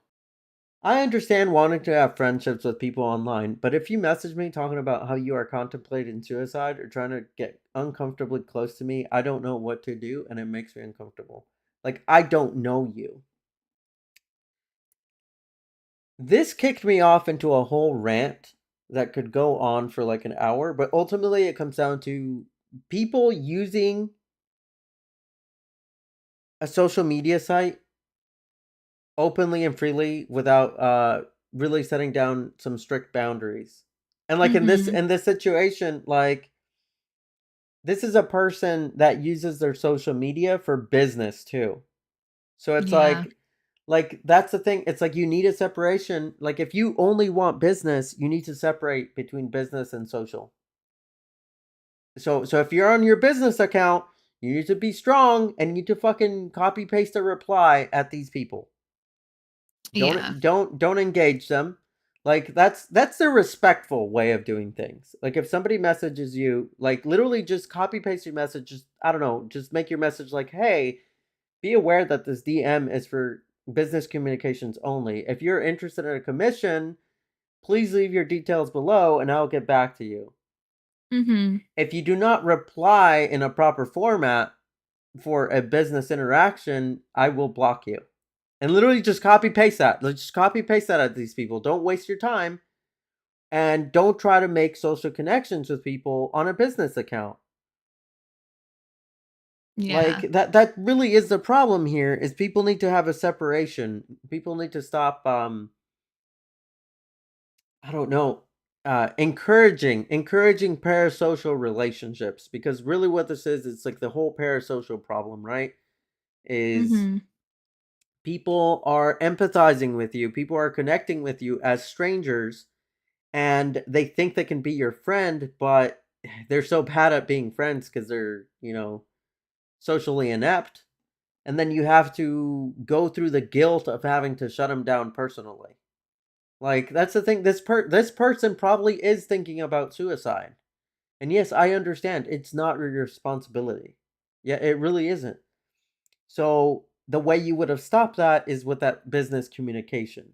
Speaker 2: I understand wanting to have friendships with people online, but if you message me talking about how you are contemplating suicide or trying to get uncomfortably close to me, I don't know what to do and it makes me uncomfortable. Like, I don't know you. This kicked me off into a whole rant that could go on for like an hour, but ultimately it comes down to people using a social media site openly and freely without really setting down some strict boundaries. And like in this
Speaker 1: hmm
Speaker 2: in this situation, like this is a person that uses their social media for business too. So it's
Speaker 1: Yeah.
Speaker 2: like that's the thing. It's like you need a separation. Like if you only want business, you need to separate between business and social. So if you're on your business account, you need to be strong and you need to fucking copy paste a reply at these people.
Speaker 1: Yeah.
Speaker 2: Don't engage them. Like that's the respectful way of doing things. Like if somebody messages you, like literally just copy paste your message. Just I don't know, just make your message like, "Hey, be aware that this DM is for business communications only. If you're interested in a commission, please leave your details below and I'll get back to you."
Speaker 1: hmm
Speaker 2: If you do not reply in a proper format for a business interaction, I will block you. And literally just copy paste that. Just copy paste that at these people. Don't waste your time and don't try to make social connections with people on a business account.
Speaker 1: Yeah.
Speaker 2: Like that really is the problem here is people need to have a separation. People need to stop I don't know encouraging parasocial relationships because really what this is it's like the whole parasocial problem, right? Is
Speaker 1: hmm
Speaker 2: people are empathizing with you, people are connecting with you as strangers and they think they can be your friend, but they're so bad at being friends because they're, socially inept. and then you have to go through the guilt of having to shut them down personally. Like that's the thing. This person probably is thinking about suicide. And yes, I understand it's not your responsibility. Yeah, it really isn't. So the way you would have stopped that is with that business communication.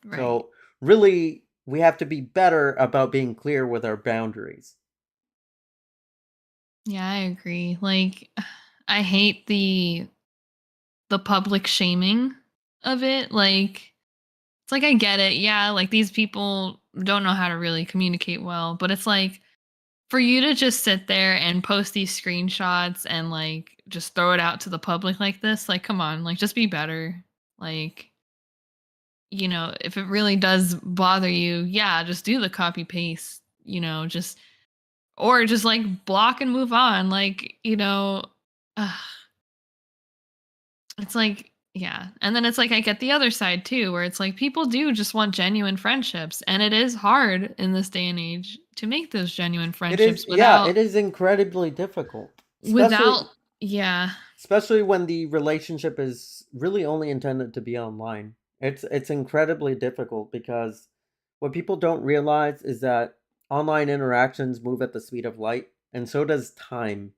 Speaker 1: Right.
Speaker 2: So really, we have to be better about being clear with our boundaries.
Speaker 1: Yeah, I agree. Like I hate the public shaming of it. Like it's like I get it. Yeah, like these people don't know how to really communicate well, but it's like for you to just sit there and post these screenshots and like just throw it out to the public like this, like come on, like just be better. Like, if it really does bother you, yeah, just do the copy paste, just or just like block and move on. Like, ugh, it's like, yeah. And then it's like I get the other side too, where it's like people do just want genuine friendships. And it is hard in this day and age to make those genuine
Speaker 2: It is,
Speaker 1: friendships
Speaker 2: yeah,
Speaker 1: without
Speaker 2: it is incredibly difficult,
Speaker 1: without yeah.
Speaker 2: especially when the relationship is really only intended to be online. It's incredibly difficult because what people don't realize is that online interactions move at the speed of light, and so does time.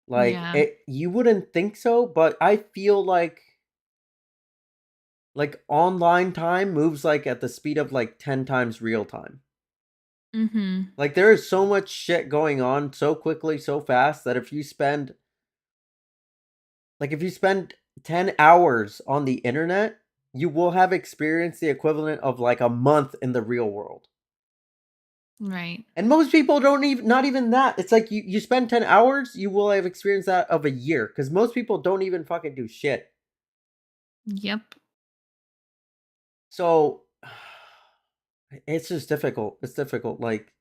Speaker 2: Like
Speaker 1: Yeah.
Speaker 2: it, you wouldn't think so, but I feel like online time moves like at the speed of like 10 times real time.
Speaker 1: Mhm.
Speaker 2: Like there is so much shit going on so quickly, so fast that if you spend 10 hours on the internet, you will have experienced the equivalent of like a month in the real world.
Speaker 1: Right.
Speaker 2: And most people don't even, not even that. It's like you spend 10 hours, you will have experienced that of a year because most people don't even fucking do shit.
Speaker 1: Yep.
Speaker 2: So it's just difficult. It's difficult. Like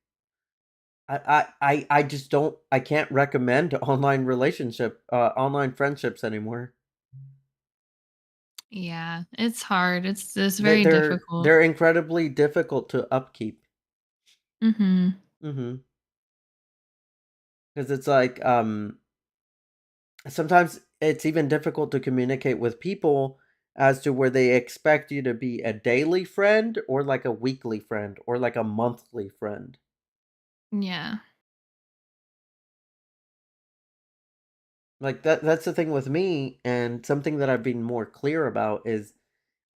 Speaker 2: I just don't, I can't recommend online friendships anymore.
Speaker 1: Yeah. It's hard. It's
Speaker 2: They-
Speaker 1: very
Speaker 2: They're
Speaker 1: difficult.
Speaker 2: they're incredibly difficult to upkeep.
Speaker 1: Mhm.
Speaker 2: Mhm. Because it's like sometimes it's even difficult to communicate with people as to where they expect you to be a daily friend or like a weekly friend or like a monthly friend.
Speaker 1: Yeah.
Speaker 2: Like that's the thing with me, and something that I've been more clear about is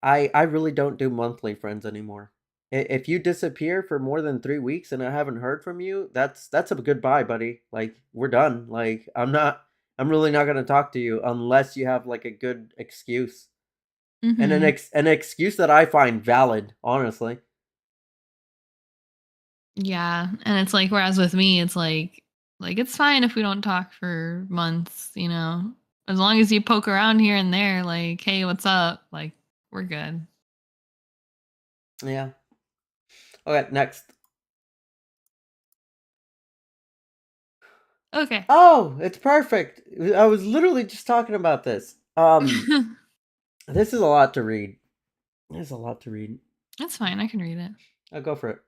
Speaker 2: I really don't do monthly friends anymore. If you disappear for more than 3 weeks and I haven't heard from you, that's a goodbye, buddy. Like we're done. Like I'm really not going to talk to you unless you have like a good excuse. And
Speaker 1: Mhm.
Speaker 2: an excuse that I find valid, honestly.
Speaker 1: Yeah. And it's like whereas with me it's like it's fine if we don't talk for months, As long as you poke around here and there like, "Hey, what's up?" Like, we're good.
Speaker 2: Yeah. Okay, next.
Speaker 1: Okay.
Speaker 2: Oh, it's perfect. I was literally just talking about this. This is a lot to read. There's a lot to read.
Speaker 1: That's fine. I can read it.
Speaker 2: I'll go for it.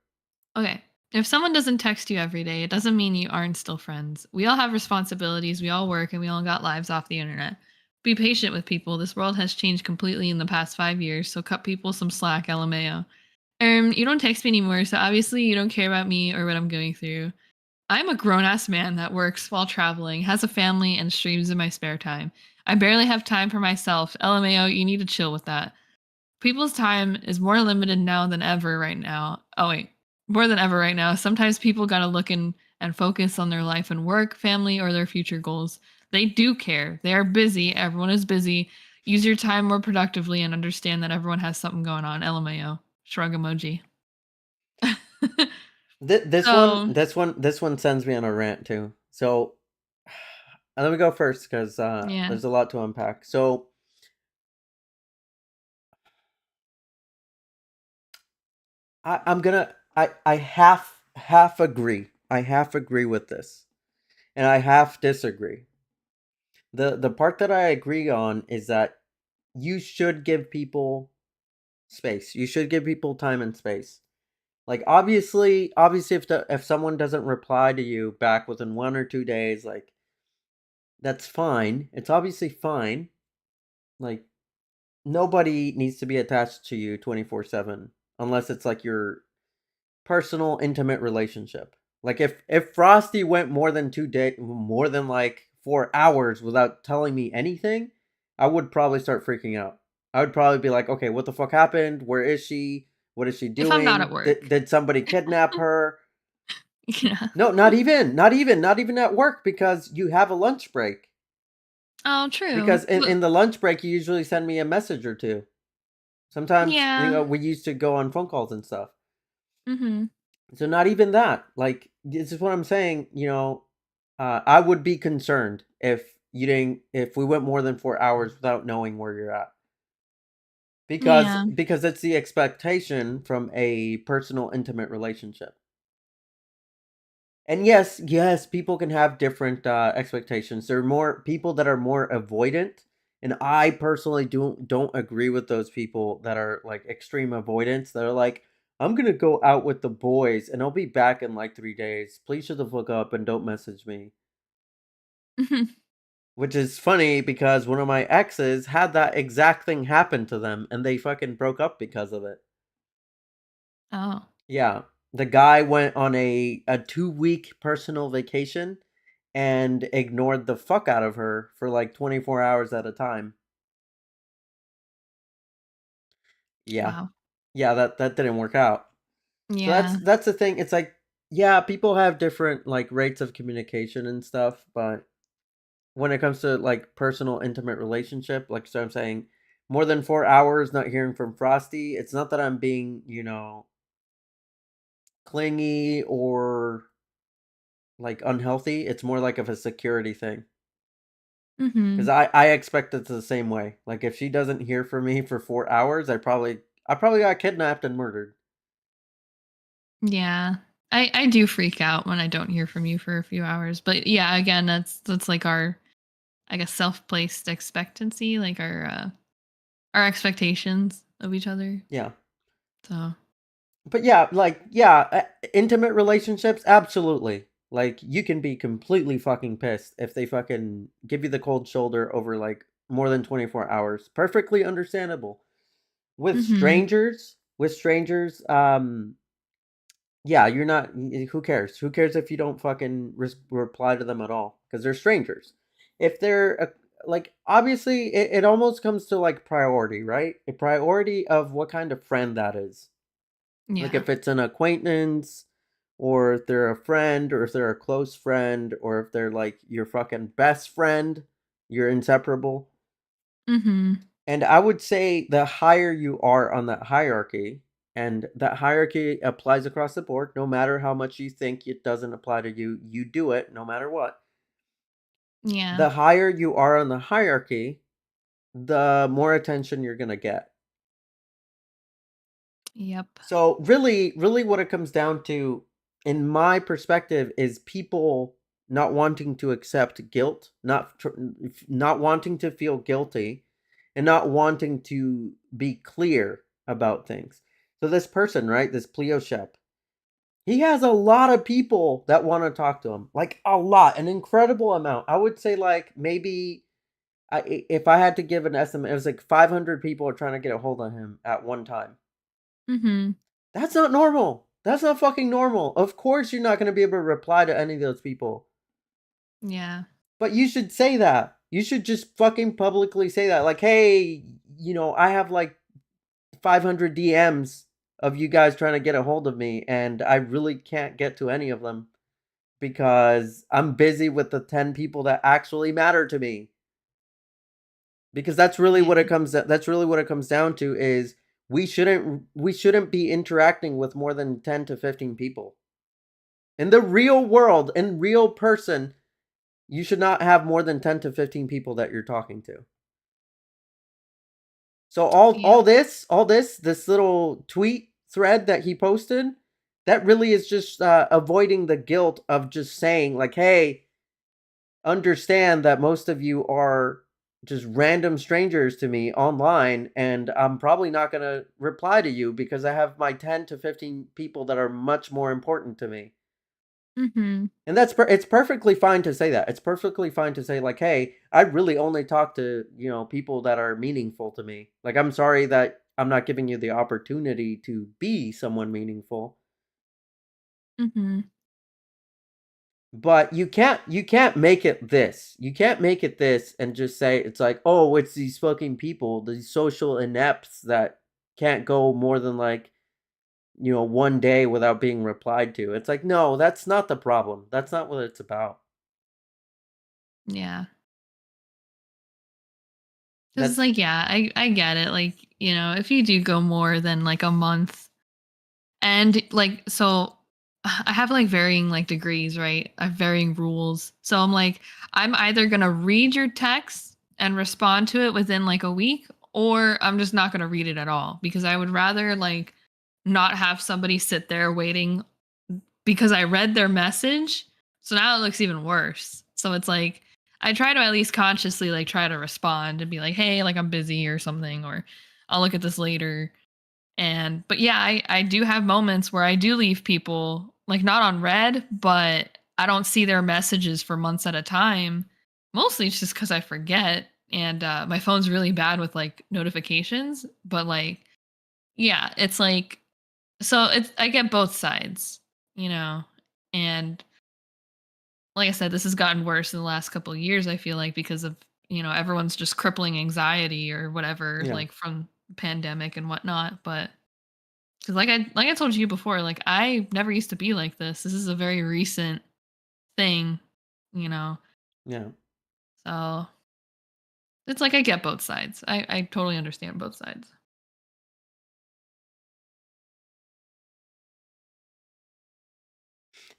Speaker 1: Okay. If someone doesn't text you every day, it doesn't mean you aren't still friends. We all have responsibilities, we all work, and we all got lives off the internet. Be patient with people. This world has changed completely in the past 5 years, so cut people some slack, LMAO. You don't text me anymore, so obviously you don't care about me or what I'm going through. I'm a grown ass man that works while traveling, has a family, and streams in my spare time. I barely have time for myself. LMAO, you need to chill with that. People's time is more limited now than ever right now. Oh wait, more than ever right now. Sometimes people got to look and focus on their life and work, family, or their future goals. They do care. They are busy. Everyone is busy. Use your time more productively and understand that everyone has something going on. LMAO. Shrug emoji.
Speaker 2: This one,
Speaker 1: So,
Speaker 2: this one sends me on a rant too. So let me go first because
Speaker 1: yeah.
Speaker 2: there's a lot to unpack. So I'm gonna I half agree. I half agree with this, and I half disagree. The part that I agree on is that you should give people space. You should give people time and space. Like obviously, if someone doesn't reply to you back within 1 or 2 days, like That's fine. It's obviously fine. Like, nobody needs to be attached to you 24/7 unless it's like your personal intimate relationship. Like if Frosty went more than like 4 hours without telling me anything, I would probably start freaking out. I would probably be like, "Okay, what the fuck happened? Where is she? What is she
Speaker 1: If I'm not at
Speaker 2: doing? Did,
Speaker 1: work.
Speaker 2: did somebody kidnap her?"
Speaker 1: Yeah.
Speaker 2: No, not even at work because you have a lunch break.
Speaker 1: Oh, true.
Speaker 2: Because in the lunch break you usually send me a message or two. Sometimes,
Speaker 1: Yeah.
Speaker 2: we used to go on phone calls and stuff.
Speaker 1: Mhm.
Speaker 2: So not even that. Like this is what I'm saying. I would be concerned if we went more than 4 hours without knowing where you're at
Speaker 1: Yeah.
Speaker 2: because it's the expectation from a personal intimate relationship. And yes, people can have different expectations. There are more people that are more avoidant, and I personally don't agree with those people that are like extreme avoidance. That are like, I'm gonna go out with the boys, and I'll be back in like 3 days. Please shut the fuck up and don't message me.
Speaker 1: Mhm.
Speaker 2: Which is funny because one of my exes had that exact thing happen to them, and they fucking broke up because of it.
Speaker 1: Oh,
Speaker 2: Yeah. The guy went on a 2-week personal vacation and ignored the fuck out of her for like 24 hours at a time. Yeah.
Speaker 1: wow.
Speaker 2: Yeah, that didn't work out. So
Speaker 1: Yeah.
Speaker 2: that's the thing. It's like, yeah, people have different like rates of communication and stuff, but when it comes to like personal intimate relationship, like so I'm saying, more than 4 hours not hearing from Frosty, it's not that I'm being, clingy or like unhealthy. It's more like of a security thing. Because
Speaker 1: Mhm.
Speaker 2: I expect it the same way. Like if she doesn't hear from me for 4 hours, I probably got kidnapped and murdered.
Speaker 1: Yeah. I do freak out when I don't hear from you for a few hours. But yeah, again, that's like our, I guess, self-placed expectancy, like our expectations of each other.
Speaker 2: Yeah.
Speaker 1: So,
Speaker 2: But yeah, like intimate relationships, absolutely. Like you can be completely fucking pissed if they fucking give you the cold shoulder over like more than 24 hours. Perfectly understandable.
Speaker 1: mhm.
Speaker 2: With strangers, yeah, you're not. Who cares? Who cares if you don't fucking reply to them at all? Because they're strangers. If they're like, obviously, it almost comes to like priority, right? A priority of what kind of friend that is. Like
Speaker 1: Yeah.
Speaker 2: if it's an acquaintance, or if they're a friend, or if they're a close friend, or if they're like your fucking best friend, you're inseparable.
Speaker 1: Mhm.
Speaker 2: And I would say the higher you are on that hierarchy, and that hierarchy applies across the board, no matter how much you think it doesn't apply to you, you do it no matter what.
Speaker 1: Yeah.
Speaker 2: The higher you are on the hierarchy, the more attention you're going to get.
Speaker 1: Yep.
Speaker 2: So, really, what it comes down to, in my perspective, is people not wanting to accept guilt, not wanting to feel guilty, and not wanting to be clear about things. So this person, right, this Pleo Shep, he has a lot of people that want to talk to him, like a lot, an incredible amount. I would say like maybe if I had to give an estimate, it was like 500 people are trying to get a hold of him at one time.
Speaker 1: Mhm.
Speaker 2: That's not normal. That's not fucking normal. Of course, you're not going to be able to reply to any of those people.
Speaker 1: Yeah.
Speaker 2: But you should say that. You should just fucking publicly say that. Like, hey, I have like 500 DMs of you guys trying to get a hold of me, and I really can't get to any of them because I'm busy with the 10 people that actually matter to me. Because
Speaker 1: Yeah.
Speaker 2: that's really what it comes down to is we shouldn't be interacting with more than 10 to 15 people. In the real world, in real person, you should not have more than 10 to 15 people that you're talking to. So
Speaker 1: Yep.
Speaker 2: this little tweet thread that he posted, that really is just avoiding the guilt of just saying like, "Hey, understand that most of you are just random strangers to me online, and I'm probably not going to reply to you because I have my 10 to 15 people that are much more important to me."
Speaker 1: Mhm.
Speaker 2: And it's perfectly fine to say that. It's perfectly fine to say like, "Hey, I really only talk to, people that are meaningful to me. Like, I'm sorry that I'm not giving you the opportunity to be someone meaningful."
Speaker 1: Mhm.
Speaker 2: But you can't make it this. You can't make it this and just say it's like, "Oh, it's these fucking people, these social inepts that can't go more than like, one day without being replied to." It's like, "No, that's not the problem. That's not what it's about."
Speaker 1: Yeah. 'Cause it's
Speaker 2: That's
Speaker 1: like, yeah, I get it, like, if you do go more than, like, a month and, like so I have, like, varying, like, degrees, right? I have varying rules. So I'm like, I'm either gonna read your text and respond to it within, like, a week, or I'm just not gonna read it at all because I would rather, like, not have somebody sit there waiting because I read their message. So now it looks even worse. So it's like I try to at least consciously like try to respond and be like, "Hey, like I'm busy or something or I'll look at this later." And but yeah, I do have moments where I do leave people like not on red, but I don't see their messages for months at a time. Mostly it's just cuz I forget and my phone's really bad with like notifications, but like yeah, it's like so it's I get both sides, you know. And like I said, this has gotten worse in the last couple of years, I feel like, because of, everyone's just crippling anxiety or whatever,
Speaker 2: yeah.
Speaker 1: like from the pandemic and whatnot. But because like I told you before, like I never used to be like this. This is a very recent thing, you know.
Speaker 2: Yeah.
Speaker 1: So it's like I get both sides. I totally understand both sides.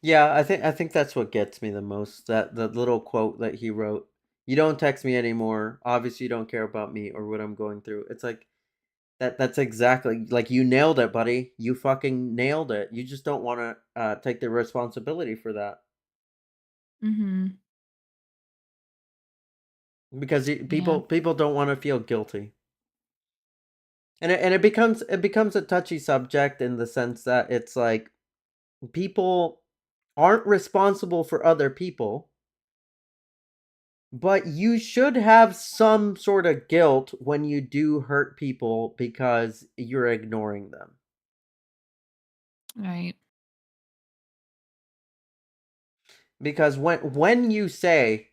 Speaker 2: Yeah, I think that's what gets me the most. That the little quote that he wrote. "You don't text me anymore. Obviously you don't care about me or what I'm going through." It's like that's exactly like you nailed it, buddy. You fucking nailed it. You just don't want to take the responsibility for that
Speaker 1: Mhm.
Speaker 2: because
Speaker 1: Yeah.
Speaker 2: people don't want to feel guilty. And it becomes a touchy subject in the sense that it's like people aren't responsible for other people. But you should have some sort of guilt when you do hurt people because you're ignoring them.
Speaker 1: Right.
Speaker 2: Because when you say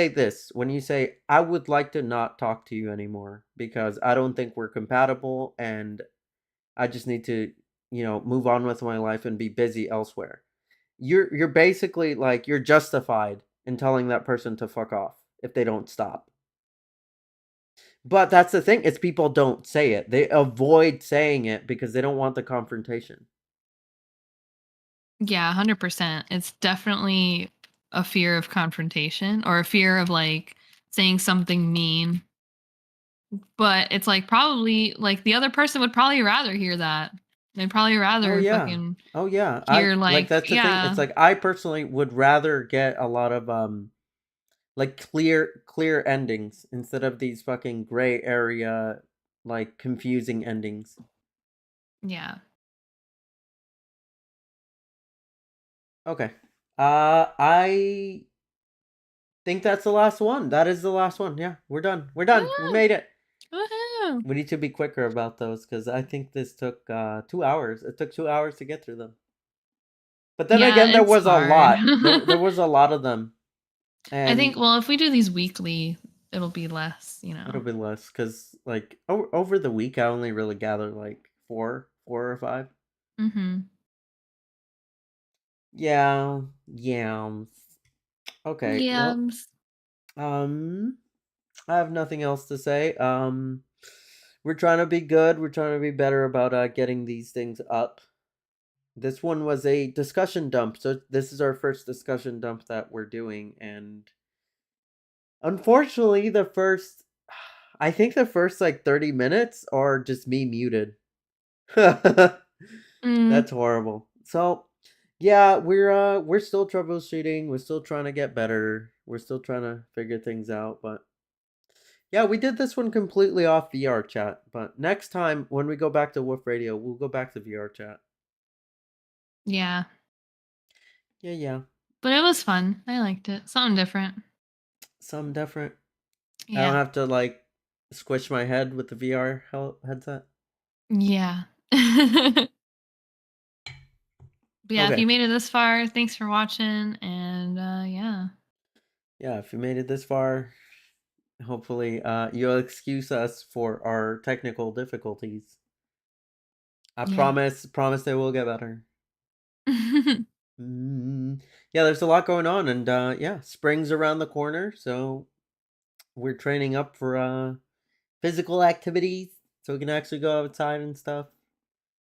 Speaker 2: this, when you say I would like to not talk to you anymore because I don't think we're compatible and I just need to, move on with my life and be busy elsewhere. You're basically like you're justified in telling that person to fuck off if they don't stop. But that's the thing, is people don't say it. They avoid saying it because they don't want the confrontation.
Speaker 1: Yeah, 100%. It's definitely a fear of confrontation or a fear of like saying something mean. But it's like probably like the other person would probably rather hear that. They'd probably
Speaker 2: Oh
Speaker 1: rather
Speaker 2: yeah.
Speaker 1: fucking
Speaker 2: Oh yeah. I
Speaker 1: hear
Speaker 2: like
Speaker 1: like,
Speaker 2: that's the thing. It's
Speaker 1: yeah,
Speaker 2: like I personally would rather get a lot of like clear endings instead of these fucking gray area like confusing endings.
Speaker 1: yeah.
Speaker 2: Okay. I think that's the last one. That is the last one. Yeah, we're done. We're done. We
Speaker 1: Woo!
Speaker 2: made it.
Speaker 1: Woohoo!
Speaker 2: We need to be quicker about those because I think this took 2 hours. It took 2 hours to get through them. But then
Speaker 1: Yeah,
Speaker 2: again, there
Speaker 1: it's
Speaker 2: was a
Speaker 1: hard.
Speaker 2: lot. There was a lot of them,
Speaker 1: I think
Speaker 2: and
Speaker 1: well, if we do these weekly, it'll be less.
Speaker 2: it'll be less because like over the week, I only really gathered like four or five.
Speaker 1: Mhm.
Speaker 2: Yeah, yeah. Okay, well,
Speaker 1: Yums.
Speaker 2: um, I have nothing else to say. We're trying to be good. We're trying to be better about getting these things up. This one was a discussion dump, so this is our first discussion dump that we're doing, and unfortunately, I think the first like 30 minutes are just me muted.
Speaker 1: Mm,
Speaker 2: That's horrible. So, yeah, we're still troubleshooting. We're still trying to get better. We're still trying to figure things out, but yeah, we did this one completely off VR chat. But next time when we go back to Woof Radio, we'll go back to VR chat.
Speaker 1: yeah.
Speaker 2: Yeah, yeah.
Speaker 1: But it was fun. I liked it. Something different.
Speaker 2: Something different. I don't
Speaker 1: Yeah.
Speaker 2: have to like squish my head with the VR headset.
Speaker 1: Yeah. But yeah, if
Speaker 2: Okay.
Speaker 1: you made it this far, thanks for watching. And yeah.
Speaker 2: Yeah, if you made it this far, hopefully you'll excuse us for our technical difficulties. I
Speaker 1: Yeah.
Speaker 2: promise they will get better. Yeah, there's a lot going on, and yeah, spring's around the corner, so we're training up for physical activities so we can actually go outside and stuff.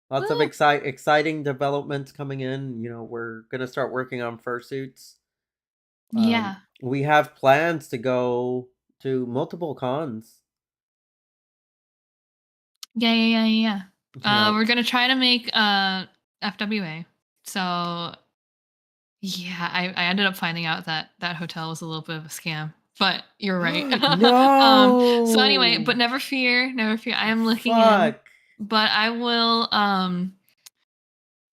Speaker 2: Lots of
Speaker 1: Woo!
Speaker 2: exciting developments coming in. You know, we're gonna start working on fursuits.
Speaker 1: Yeah.
Speaker 2: We have plans to go to multiple cons.
Speaker 1: Yeah, yeah, yeah, yeah.
Speaker 2: You know,
Speaker 1: We're gonna try to make FWA. So yeah, I ended up finding out that that hotel was a little bit of a scam. But you're right. So anyway, but
Speaker 2: no,
Speaker 1: never fear, never fear. I am looking in,
Speaker 2: fuck.
Speaker 1: but I will I'm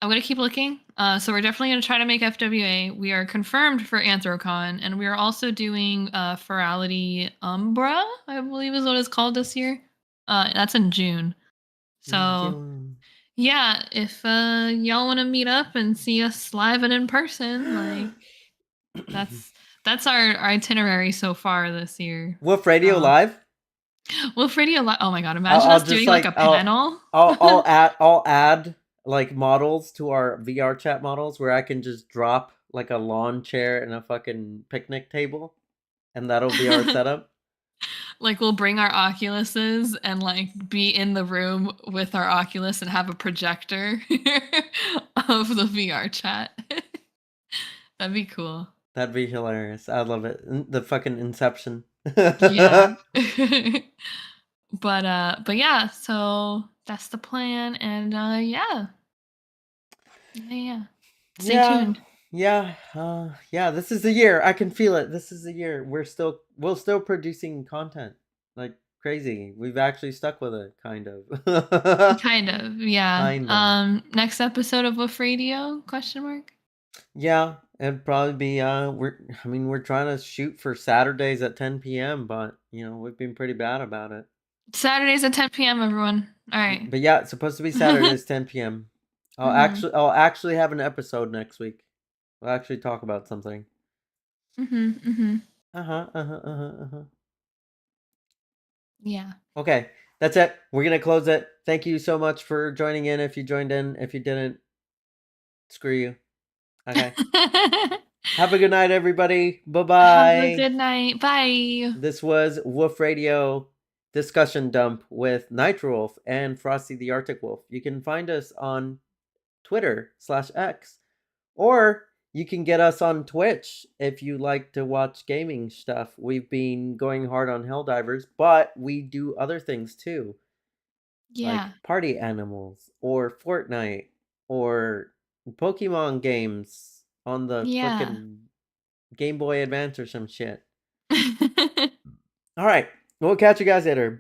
Speaker 1: gonna keep looking. So we're definitely gonna try to make FWA. We are confirmed for Anthrocon, and we are also doing Ferality Umbra, I believe is what it's called this year. That's in June. So yeah, if y'all want to meet up and see us live and in person, like that's that's our itinerary so far this year.
Speaker 2: Wolf Radio
Speaker 1: So
Speaker 2: Live.
Speaker 1: well, Freddie, oh my god,
Speaker 2: I'll,
Speaker 1: imagine
Speaker 2: I'll
Speaker 1: us
Speaker 2: just
Speaker 1: doing like a
Speaker 2: like
Speaker 1: panel.
Speaker 2: I'll add like models to our VR chat models where I can just drop like a lawn chair and a fucking picnic table, and that'll be our setup.
Speaker 1: Like we'll bring our Oculuses and like be in the room with our Oculus and have a projector of the VR chat. That'd be cool.
Speaker 2: That'd be hilarious. I love it. The fucking Inception.
Speaker 1: Yeah. But yeah, so that's the plan and yeah. Yeah, yeah. Stay
Speaker 2: Yeah,
Speaker 1: tuned.
Speaker 2: yeah, yeah. This is the year. I can feel it. This is the year. We're still producing content like crazy. We've actually stuck with it, kind of,
Speaker 1: Kind of, yeah.
Speaker 2: kind of.
Speaker 1: Next episode of Woof Radio? Question mark.
Speaker 2: Yeah, it'd probably be. I mean, we're trying to shoot for Saturdays at 10 p.m., but you know, we've been pretty bad about it.
Speaker 1: Saturdays at 10 p.m. Everyone. All right.
Speaker 2: But yeah, it's supposed to be Saturdays 10 p.m.
Speaker 1: Mhm.
Speaker 2: I'll actually have an episode next week. We'll actually talk about something.
Speaker 1: Mhm. Mhm.
Speaker 2: Uh huh. Uh huh. Uh huh. Uh huh.
Speaker 1: Yeah.
Speaker 2: Okay, that's it. We're gonna close it. Thank you so much for joining in. If you joined in, if you didn't, screw you. Okay. Have a good night, everybody. Bye
Speaker 1: Have a
Speaker 2: bye.
Speaker 1: good night. Bye.
Speaker 2: This was Wolf Radio discussion dump with Nitro Wolf and Frosty the Arctic Wolf. You can find us on Twitter/X, or you can get us on Twitch if you like to watch gaming stuff. We've been going hard on Helldivers, but we do other things too, like
Speaker 1: Yeah.
Speaker 2: party animals or Fortnite or Pokemon games on the
Speaker 1: Yeah.
Speaker 2: frickin' Game Boy Advance or some shit. All right, we'll catch you guys later. Bye.